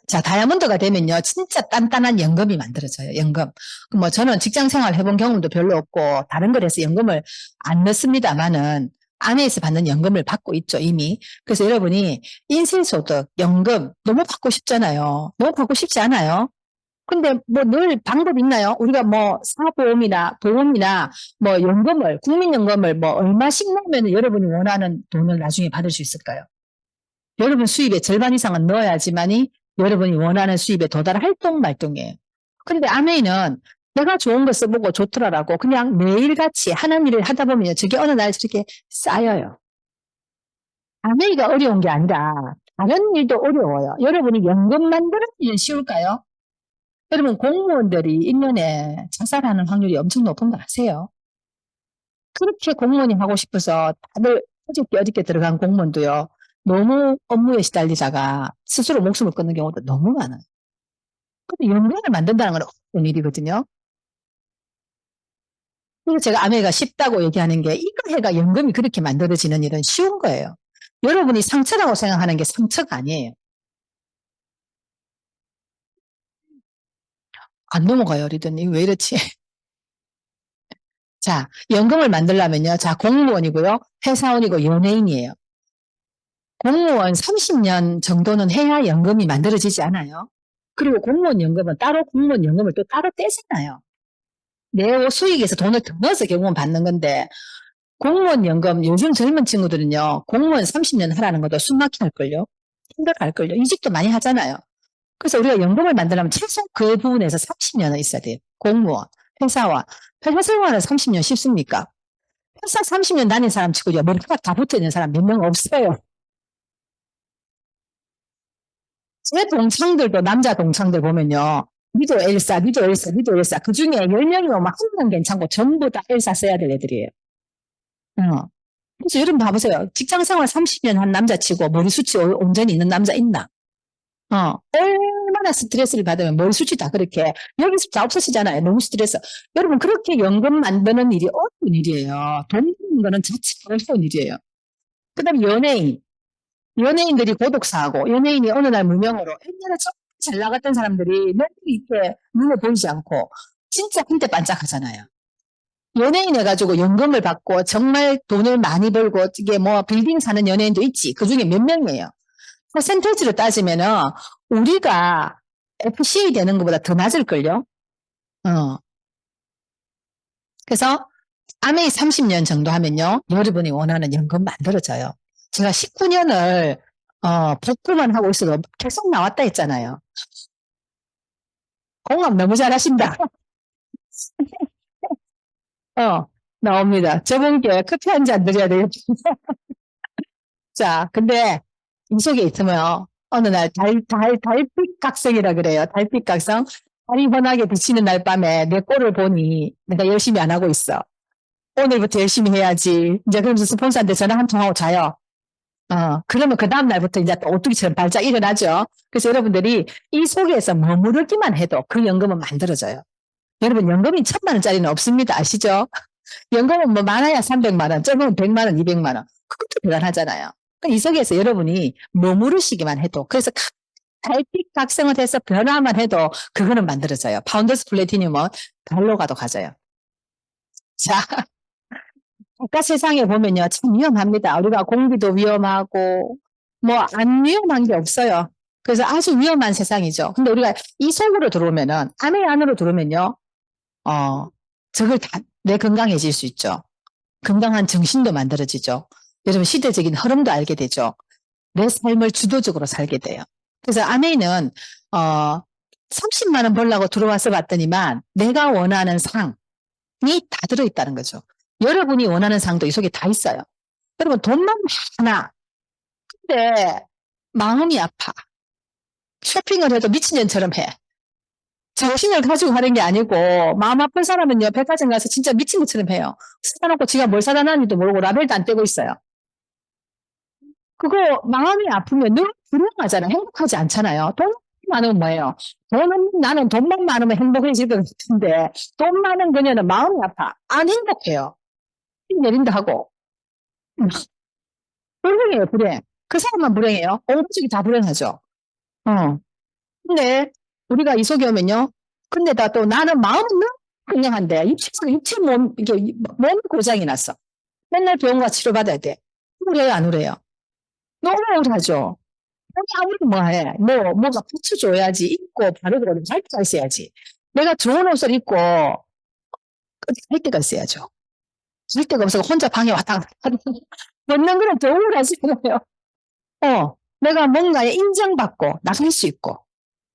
자, 다이아몬드가 되면요. 진짜 단단한 연금이 만들어져요. 연금. 뭐 저는 직장 생활 해본 경험도 별로 없고 다른 거래서 연금을 안 넣습니다만은 아내에서 받는 연금을 받고 있죠, 이미. 그래서 여러분이 인생소득, 연금 너무 받고 싶잖아요. 너무 받고 싶지 않아요? 근데 뭐 늘 방법 있나요? 우리가 뭐 사보험이나 보험이나 뭐 연금을, 국민연금을 뭐 얼마씩 넣으면 여러분이 원하는 돈을 나중에 받을 수 있을까요? 여러분 수입의 절반 이상은 넣어야지만이 여러분이 원하는 수입에 도달할 활동말동이에요. 그런데 아메이는 내가 좋은 거 써보고 좋더라라고 그냥 매일같이 하는 일을 하다 보면 저게 어느 날 저렇게 쌓여요. 아메이가 어려운 게 아니라 다른 일도 어려워요. 여러분이 연금 만드는 일은 쉬울까요? 여러분 공무원들이 1년에 자살하는 확률이 엄청 높은 거 아세요? 그렇게 공무원이 하고 싶어서 다들 어저께 들어간 공무원도요. 너무 업무에 시달리다가 스스로 목숨을 끊는 경우도 너무 많아요. 근데 연금을 만든다는 건 어려운 일이거든요. 그래서 제가 아메가 쉽다고 얘기하는 게 이거 해가 연금이 그렇게 만들어지는 일은 쉬운 거예요. 여러분이 상처라고 생각하는 게 상처가 아니에요. 안 넘어가요, 리더님. 왜 이렇지? 자, 연금을 만들려면요. 자, 공무원이고요. 회사원이고 연예인이에요. 공무원 30년 정도는 해야 연금이 만들어지지 않아요. 그리고 공무원 연금은 따로 공무원 연금을 또 따로 떼잖아요. 내 수익에서 돈을 더 넣어서 결국은 받는 건데 공무원 연금 요즘 젊은 친구들은요. 공무원 30년 하라는 것도 숨막히 할걸요. 힘들어할걸요. 이직도 많이 하잖아요. 그래서 우리가 연금을 만들려면 최소 그 부분에서 30년은 있어야 돼요. 공무원, 회사원. 회사 생활은 30년 쉽습니까? 회사 30년 다닌 사람 치고요. 머리카락 다 붙어있는 사람 몇 명 없어요. 제 동창들도 남자 동창들 보면요. 니도 엘사, 니도 엘사, 니도 엘사. 그 중에 10명이 오면 한 명 괜찮고 전부 다 엘사 써야 될 애들이에요. 어. 그래서 여러분 봐보세요. 직장생활 30년 한 남자치고 머리숱이 온전히 있는 남자 있나? 얼마나 스트레스를 받으면 머리숱이 다 그렇게 여기서 다 없어지잖아요. 너무 스트레스. 여러분 그렇게 연금 만드는 일이 어려운 일이에요. 돈 버는 거는 자체가 어려운 일이에요. 그 다음에 연예인. 연예인들이 고독사하고 연예인이 어느 날 무명으로 옛날에 잘 나갔던 사람들이 너무 이렇게 눈에 보이지 않고 진짜 한때 반짝하잖아요. 연예인 해가지고 연금을 받고 정말 돈을 많이 벌고 이게 뭐 빌딩 사는 연예인도 있지. 그 중에 몇 명이에요. 퍼센테이지로 따지면은 우리가 FCA 되는 것보다 더 낮을걸요. 어. 그래서 아메이 30년 정도 하면요. 여러분이 원하는 연금 만들어져요. 제가 19년을 복구만 하고 있어도 계속 나왔다 했잖아요. 공감 너무 잘하신다. 나옵니다. 저분께 커피 한 잔 드려야 되겠죠. 자, 근데 이 속에 있으면 어느 날 달빛 각성이라 그래요. 달빛 각성. 달이 환하게 비치는 날 밤에 내 꼴을 보니 내가 열심히 안 하고 있어. 오늘부터 열심히 해야지. 이제 그러면서 스폰서한테 전화 한 통하고 자요. 그러면 그 다음 날부터 이제 또 오뚜기처럼 발작 일어나죠. 그래서 여러분들이 이 속에서 머무르기만 해도 그 연금은 만들어져요. 여러분 연금이 1,000만 원짜리는 없습니다. 아시죠? 연금은 뭐 많아야 300만 원, 적으면 100만 원, 200만 원. 그것도 대단하잖아요. 그러니까 이 속에서 여러분이 머무르시기만 해도 그래서 달빛 각성을 해서 변화만 해도 그거는 만들어져요. 파운더스 플래티늄은 달로 가도 가져요. 자, 아까 세상에 보면요. 참 위험합니다. 우리가 공기도 위험하고 뭐 안 위험한 게 없어요. 그래서 아주 위험한 세상이죠. 근데 우리가 이 속으로 들어오면은 안에 안으로 들어오면요. 저걸 다 내 건강해질 수 있죠. 건강한 정신도 만들어지죠. 여러분 시대적인 흐름도 알게 되죠. 내 삶을 주도적으로 살게 돼요. 그래서 아메이는 30만 원 벌려고 들어와서 봤더니만 내가 원하는 상이 다 들어있다는 거죠. 여러분이 원하는 상도 이 속에 다 있어요. 여러분 돈만 많아. 근데 마음이 아파. 쇼핑을 해도 미친년처럼 해. 정신을 가지고 하는 게 아니고 마음 아픈 사람은요 백화점 가서 진짜 미친 것처럼 해요. 사놓고 지가 뭘 사다 놨는지도 모르고 라벨도 안 떼고 있어요. 그거 마음이 아프면 늘 불행하잖아요. 행복하지 않잖아요. 돈 많으면 뭐예요? 나는 돈만 많으면 행복해질 것 같은데 돈 많은 그녀는 마음이 아파. 안 행복해요. 내린다 하고. 불행해요, 불행. 그 사람만 불행해요. 온 가족이 다 불행하죠. 근데 우리가 이 속에 오면요. 근데 다 또 나는 마음은 너무 건강한데 육체 이게 몸 고장이 났어. 맨날 병원가 치료받아야 돼. 우려요, 안 우려요? 너무 우울하죠. 아무리 뭐해. 뭐가 붙여줘야지. 입고 바르고 할 때가 있어야지. 내가 좋은 옷을 입고 할 때가 있어야죠. 할 데가 없어서 혼자 방에 왔다 갔다 하는 걷는 거는 더 우울하시잖아요. 내가 뭔가에 인정받고 나갈 수 있고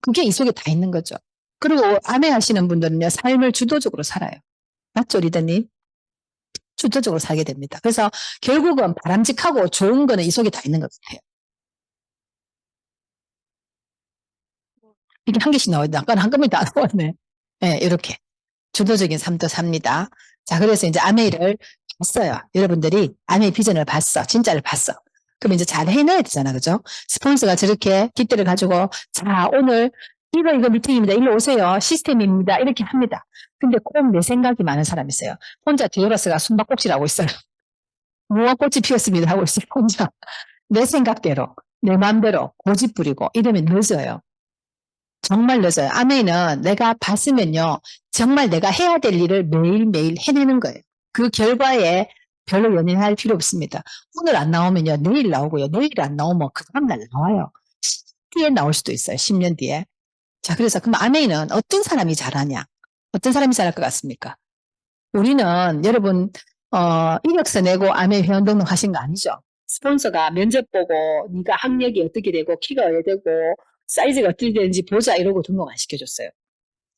그게 이 속에 다 있는 거죠. 그리고 아내 하시는 분들은요 삶을 주도적으로 살아요. 맞죠, 리더님? 주도적으로 살게 됩니다. 그래서 결국은 바람직하고 좋은 거는 이 속에 다 있는 것 같아요. 이게 한 개씩 나와야 돼. 아까는 한 겁니다. 안 나왔네. 네, 이렇게. 주도적인 삶도 삽니다. 자, 그래서 이제 아메이를 봤어요. 여러분들이 아메이 비전을 봤어. 진짜를 봤어. 그럼 이제 잘 해내야 되잖아. 그죠? 스폰서가 저렇게 깃대를 가지고, 자, 오늘 이거 미팅입니다. 일로 오세요. 시스템입니다. 이렇게 합니다. 근데 꼭 내 생각이 많은 사람이 있어요. 혼자 디오라스가 숨바꼭질하고 있어요. 무화꽃이 피었습니다 하고 있어요. 혼자. 내 생각대로, 내 마음대로 고집 부리고 이러면 늦어요. 정말 늦어요. 아멘은 내가 봤으면요. 정말 내가 해야 될 일을 매일매일 해내는 거예요. 그 결과에 별로 연연할 필요 없습니다. 오늘 안 나오면요. 내일 나오고요. 내일 안 나오면 그 다음날 나와요. 10년 뒤에 나올 수도 있어요. 10년 뒤에. 자, 그래서 그럼 아멘은 어떤 사람이 잘하냐? 어떤 사람이 잘할 것 같습니까? 우리는 여러분 이력서 내고 아멘 회원 등록하신 거 아니죠? 스폰서가 면접 보고 네가 학력이 어떻게 되고 키가 어떻게 되고 사이즈가 어떻게 되는지 보자 이러고 등록 안 시켜줬어요.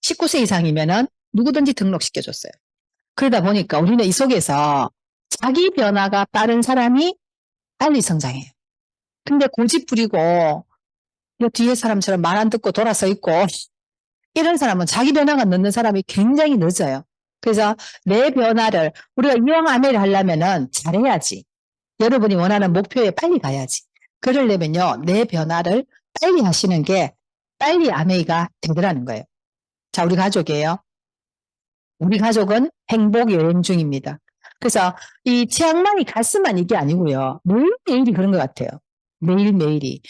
19세 이상이면은 누구든지 등록시켜줬어요. 그러다 보니까 우리는 이 속에서 자기 변화가 빠른 사람이 빨리 성장해요. 근데 고집 부리고 이 뒤에 사람처럼 말 안 듣고 돌아서 있고 이런 사람은 자기 변화가 늦는 사람이 굉장히 늦어요. 그래서 내 변화를 우리가 이왕 아메를 하려면은 잘해야지. 여러분이 원하는 목표에 빨리 가야지. 그러려면요. 내 변화를 빨리 하시는 게 빨리 아메이가 되더라는 거예요. 자, 우리 가족이에요. 우리 가족은 행복 여행 중입니다. 그래서 이 치앙마이 갔으만 이게 아니고요. 매일매일이 그런 것 같아요. 매일매일이.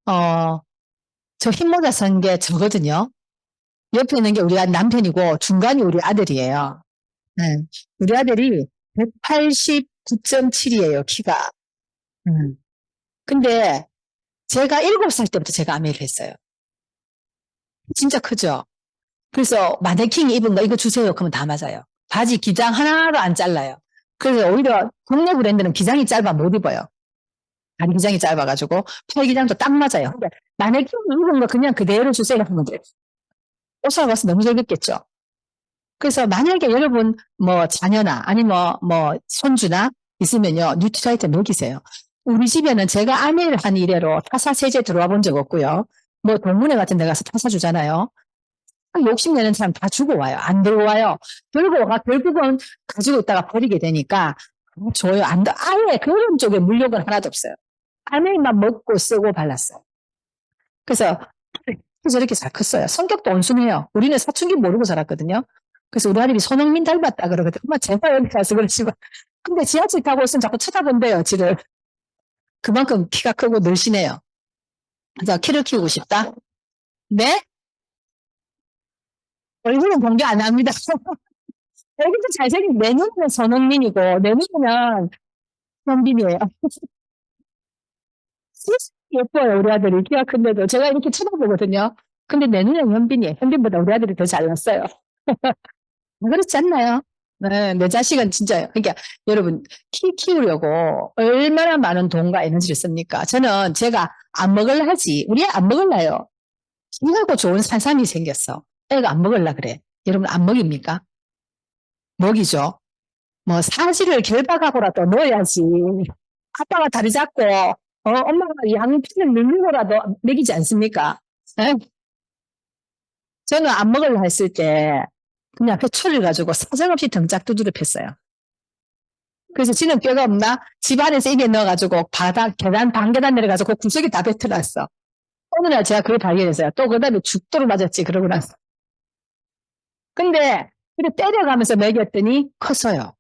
저 흰모자 쓴 게 저거든요. 옆에 있는 게 우리 남편이고 중간이 우리 아들이에요. 네. 우리 아들이 189.7이에요, 키가. 근데 제가 7살 때부터 제가 아메를 했어요. 진짜 크죠? 그래서 마네킹 입은 거 이거 주세요. 그러면 다 맞아요. 바지 기장 하나도 안 잘라요. 그래서 오히려 국내 브랜드는 기장이 짧아 못 입어요. 다리 기장이 짧아가지고 팔 기장도 딱 맞아요. 근데 마네킹 입은 거 그냥 그대로 주세요 하면 돼요. 옷 사봐서 너무 재밌겠죠? 그래서 만약에 여러분 뭐 자녀나 아니면 뭐 손주나 있으면요. 뉴트라이트 먹이세요. 우리 집에는 제가 아메를 한 이래로 타사 세제 들어와 본 적 없고요. 뭐 동문회 같은 데 가서 타사 주잖아요. 욕심내는 사람 다 주고 와요. 안 들어와요. 들고 와 결국은 가지고 있다가 버리게 되니까 줘요. 안 아예 그런 쪽에 물욕은 하나도 없어요. 아메만 먹고 쓰고 발랐어요. 그래서 저렇게 잘 컸어요. 성격도 온순해요. 우리는 사춘기 모르고 자랐거든요. 그래서 우리 아들이 손흥민 닮았다 그러거든. 엄마 제발 여기 가서 그러지 마. 근데 지하철 타고 있으면 자꾸 쳐다본대요, 지를. 그만큼 키가 크고 늘씬해요. 그래서 키를 키우고 싶다? 네? 얼굴은 공개 안 합니다. 얼굴도 잘생긴, 내 눈에는 손흥민이고, 내 눈에는 현빈이에요. 예뻐요, 우리 아들이. 키가 큰데도. 제가 이렇게 쳐다보거든요. 근데 내 눈에는 현빈이에요. 현빈보다 우리 아들이 더 잘났어요. 그렇지 않나요? 네, 내 자식은 진짜, 그러니까 여러분, 키 키우려고 얼마나 많은 돈과 에너지를 씁니까? 저는 제가 안 먹을라 하지. 우리 애 안 먹을라요. 키하고 좋은 산삼이 생겼어. 애가 안 먹을라 그래. 여러분 안 먹입니까? 먹이죠. 뭐 사지를 결박하고라도 넣어야지. 아빠가 다리 잡고, 엄마가 양피를 늘리고라도 먹이지 않습니까? 에? 저는 안 먹을라 했을 때 그냥 회초리를 가지고 사정없이 등짝 두드려 팼어요. 그래서 지는 뼈가 없나? 집안에서 입에 넣어가지고 바닥, 계단, 반계단 내려가서 그 구석에 다 뱉어놨어. 어느 날 제가 그걸 발견했어요. 또 그 다음에 죽도록 맞았지, 그러고 나서. 근데, 그래 때려가면서 먹였더니 컸어요.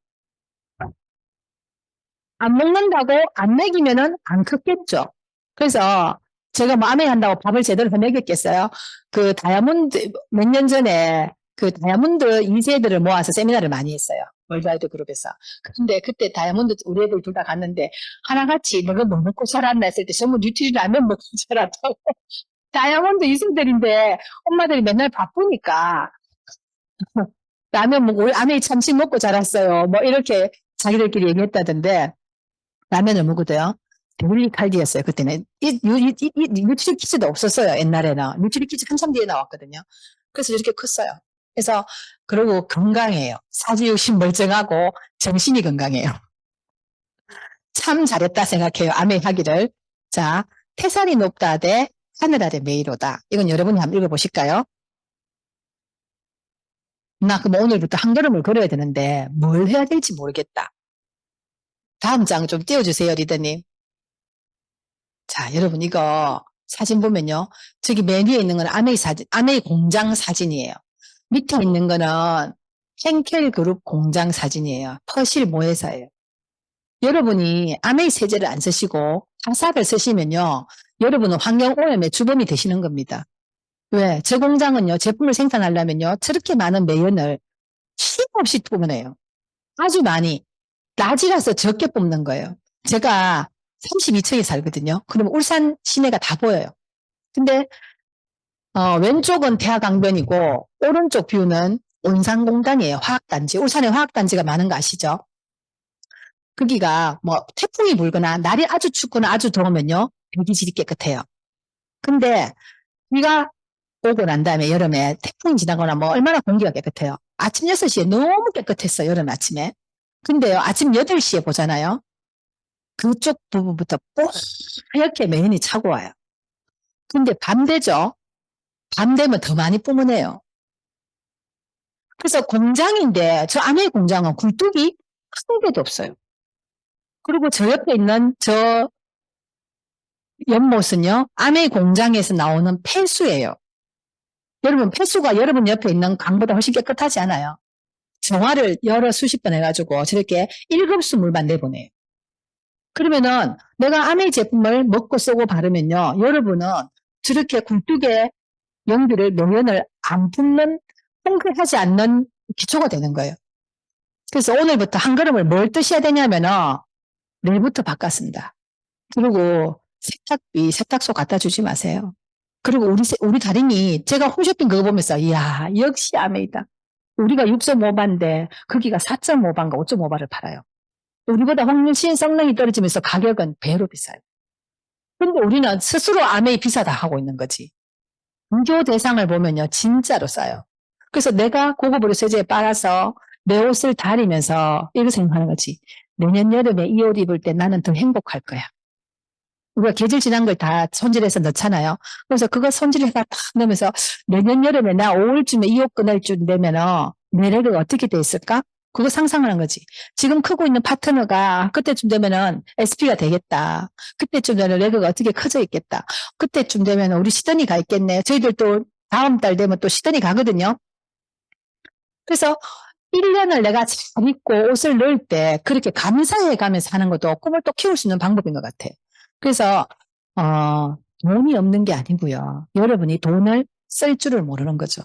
안 먹는다고 안 먹이면은 안 컸겠죠. 그래서 제가 뭐 암에 한다고 밥을 제대로 먹였겠어요. 그 다이아몬드, 몇 년 전에 그 다이아몬드 2세들을 모아서 세미나를 많이 했어요. 월드와이드 그룹에서. 근데 그때 다이아몬드 우리 애들 둘 다 갔는데 하나같이 너가 뭐 먹고 자랐나 했을 때 전부 뉴트리 라면 먹고 자랐다고. 다이아몬드 2세들인데 엄마들이 맨날 바쁘니까 라면 먹고 아메이 참치 먹고 자랐어요. 뭐 이렇게 자기들끼리 얘기했다던데 라면을 먹어도요. 데빌리 칼디였어요. 그때는 뉴트리 키즈도 없었어요. 옛날에는 뉴트리 키즈 한참 뒤에 나왔거든요. 그래서 이렇게 컸어요. 그래서 그리고 건강해요. 사지욕심 멀쩡하고 정신이 건강해요. 참 잘했다 생각해요. 아메 하기를. 자, 태산이 높다 대 하늘 아래 메이로다. 이건 여러분이 한번 읽어보실까요? 나 그럼 오늘부터 한 걸음을 걸어야 되는데 뭘 해야 될지 모르겠다. 다음 장 좀 띄워주세요, 리더님. 자, 여러분 이거 사진 보면요. 저기 맨 위에 있는 건 아메이 사진, 아메이 공장 사진이에요. 밑에 있는 거는 henkel 그룹 공장 사진이에요. 퍼실 모회사예요. 여러분이 아메이 세제를 안 쓰시고 화살을 쓰시면요. 여러분은 환경오염의 주범이 되시는 겁니다. 왜? 저 공장은요, 제품을 생산하려면요, 저렇게 많은 매연을 쉼없이 뿜어내요. 아주 많이. 낮이라서 적게 뽑는 거예요. 제가 32층에 살거든요. 그러면 울산 시내가 다 보여요. 근데 왼쪽은 태화강변이고 오른쪽 뷰는 온산공단이에요. 화학단지. 울산에 화학단지가 많은 거 아시죠? 거기가 뭐 태풍이 불거나 날이 아주 춥거나 아주 더우면요. 대기질이 깨끗해요. 근데 비가 오고 난 다음에 여름에 태풍이 지나거나 뭐 얼마나 공기가 깨끗해요. 아침 6시에 너무 깨끗했어요. 여름 아침에. 근데요. 아침 8시에 보잖아요. 그쪽 부분부터 뽀얗게 매연이 차고 와요. 근데 밤 되죠? 밤 되면 더 많이 뿜어내요. 그래서 공장인데 저 안에 공장은 굴뚝이 한 개도 없어요. 그리고 저 옆에 있는 저 연못은요. 안에 공장에서 나오는 폐수예요. 여러분 폐수가 여러분 옆에 있는 강보다 훨씬 깨끗하지 않아요? 정화를 여러 수십 번 해가지고 저렇게 1급수 물만 내보내요. 그러면은 내가 아메이 제품을 먹고 쓰고 바르면요. 여러분은 저렇게 굴뚝에 연기를 노면을 안 붓는 통쾌하지 않는 기초가 되는 거예요. 그래서 오늘부터 한 걸음을 뭘 뜨셔야 되냐면은 내일부터 바꿨습니다. 그리고 세탁비, 세탁소 갖다 주지 마세요. 그리고 우리 달인이 제가 홈쇼핑 그거 보면서 이야 역시 아메이다. 우리가 6.5바인데 거기가 4.5바인가 5.5바를 팔아요. 우리보다 훨씬 성능이 떨어지면서 가격은 배로 비싸요. 근데 우리는 스스로 아메이 비싸다 하고 있는 거지. 비교 대상을 보면요 진짜로 싸요. 그래서 내가 고급으로 세제에 빨아서 내 옷을 다리면서 이렇게 생각하는 거지. 내년 여름에 이 옷 입을 때 나는 더 행복할 거야. 우리가 계절 지난 걸 다 손질해서 넣잖아요. 그래서 그거 손질해서 딱 넣으면서 내년 여름에 나 5월쯤에 이 옷 꺼낼 줄 되면은 내력이 어떻게 돼 있을까? 그거 상상하는 거지. 지금 크고 있는 파트너가 그때쯤 되면은 SP가 되겠다. 그때쯤 되면 레그가 어떻게 커져 있겠다. 그때쯤 되면 우리 시드니 가 있겠네. 저희들도 다음 달 되면 또 시드니 가거든요. 그래서 1년을 내가 잘 입고 옷을 넣을 때 그렇게 감사해 가면서 하는 것도 꿈을 또 키울 수 있는 방법인 것 같아. 그래서 돈이 없는 게 아니고요. 여러분이 돈을 쓸 줄을 모르는 거죠.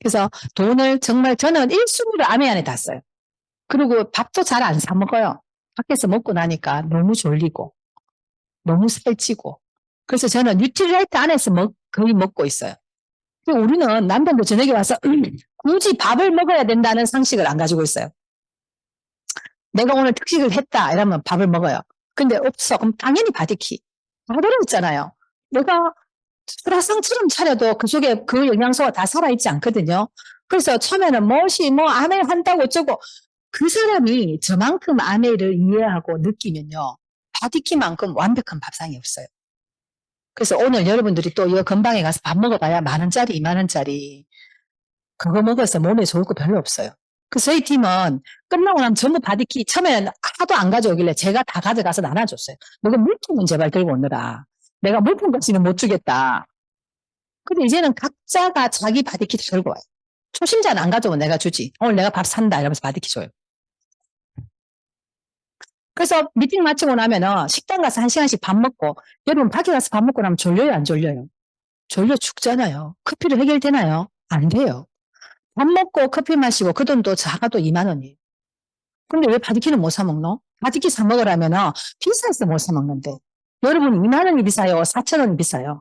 그래서 돈을 정말 저는 1순위로 아메 안에 다 써요. 그리고 밥도 잘 안 사 먹어요. 밖에서 먹고 나니까 너무 졸리고 너무 살찌고. 그래서 저는 뉴트리라이트 안에서 거의 먹고 있어요. 우리는 남편도 저녁에 와서 굳이 밥을 먹어야 된다는 상식을 안 가지고 있어요. 내가 오늘 특식을 했다 이러면 밥을 먹어요. 근데 없어. 그럼 당연히 바디키. 다 들어있잖아요. 내가 수라상처럼 차려도 그 속에 그 영양소가 다 살아있지 않거든요. 그래서 처음에는 무엇이 뭐 아메 한다고 어쩌고 그 사람이 저만큼 아메를 이해하고 느끼면요. 바디키만큼 완벽한 밥상이 없어요. 그래서 오늘 여러분들이 또 이 건방에 가서 밥 먹어봐야 10,000원짜리, 20,000원짜리 그거 먹어서 몸에 좋을 거 별로 없어요. 그 저희 팀은 끝나고 나면 전부 바디키 처음에는 하도 안 가져오길래 제가 다 가져가서 나눠줬어요. 너가 물품은 제발 들고 오느라. 내가 물품 가지는 못 주겠다. 근데 이제는 각자가 자기 바디키 들고 와요. 초심자는 안 가져오면 내가 주지. 오늘 내가 밥 산다 이러면서 바디키 줘요. 그래서 미팅 마치고 나면은 식당 가서 1시간씩 밥 먹고 여러분 밖에 가서 밥 먹고 나면 졸려요 안 졸려요? 졸려 죽잖아요. 커피로 해결되나요? 안 돼요. 밥 먹고 커피 마시고 그 돈도 작아도 2만 원이에요. 근데 왜 바디키는 못 사 먹노? 바디키 사 먹으라면은 비싸서 못 사 먹는데. 여러분 2만 원이 비싸요? 4천 원이 비싸요?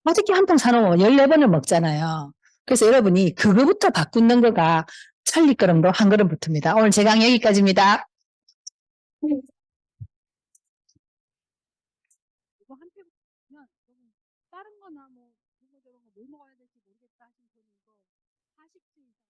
바디키 한 통 사놓으면 14번을 먹잖아요. 그래서 여러분이 그거부터 바꾸는 거가 천리걸음도 한 걸음 붙습니다. 오늘 제 강의 여기까지입니다. 이거 한 팩 보면 다른 거나 뭐 이거 저런 거뭘 먹어야 될지 모르겠다 하신 분은 이거 40주 이상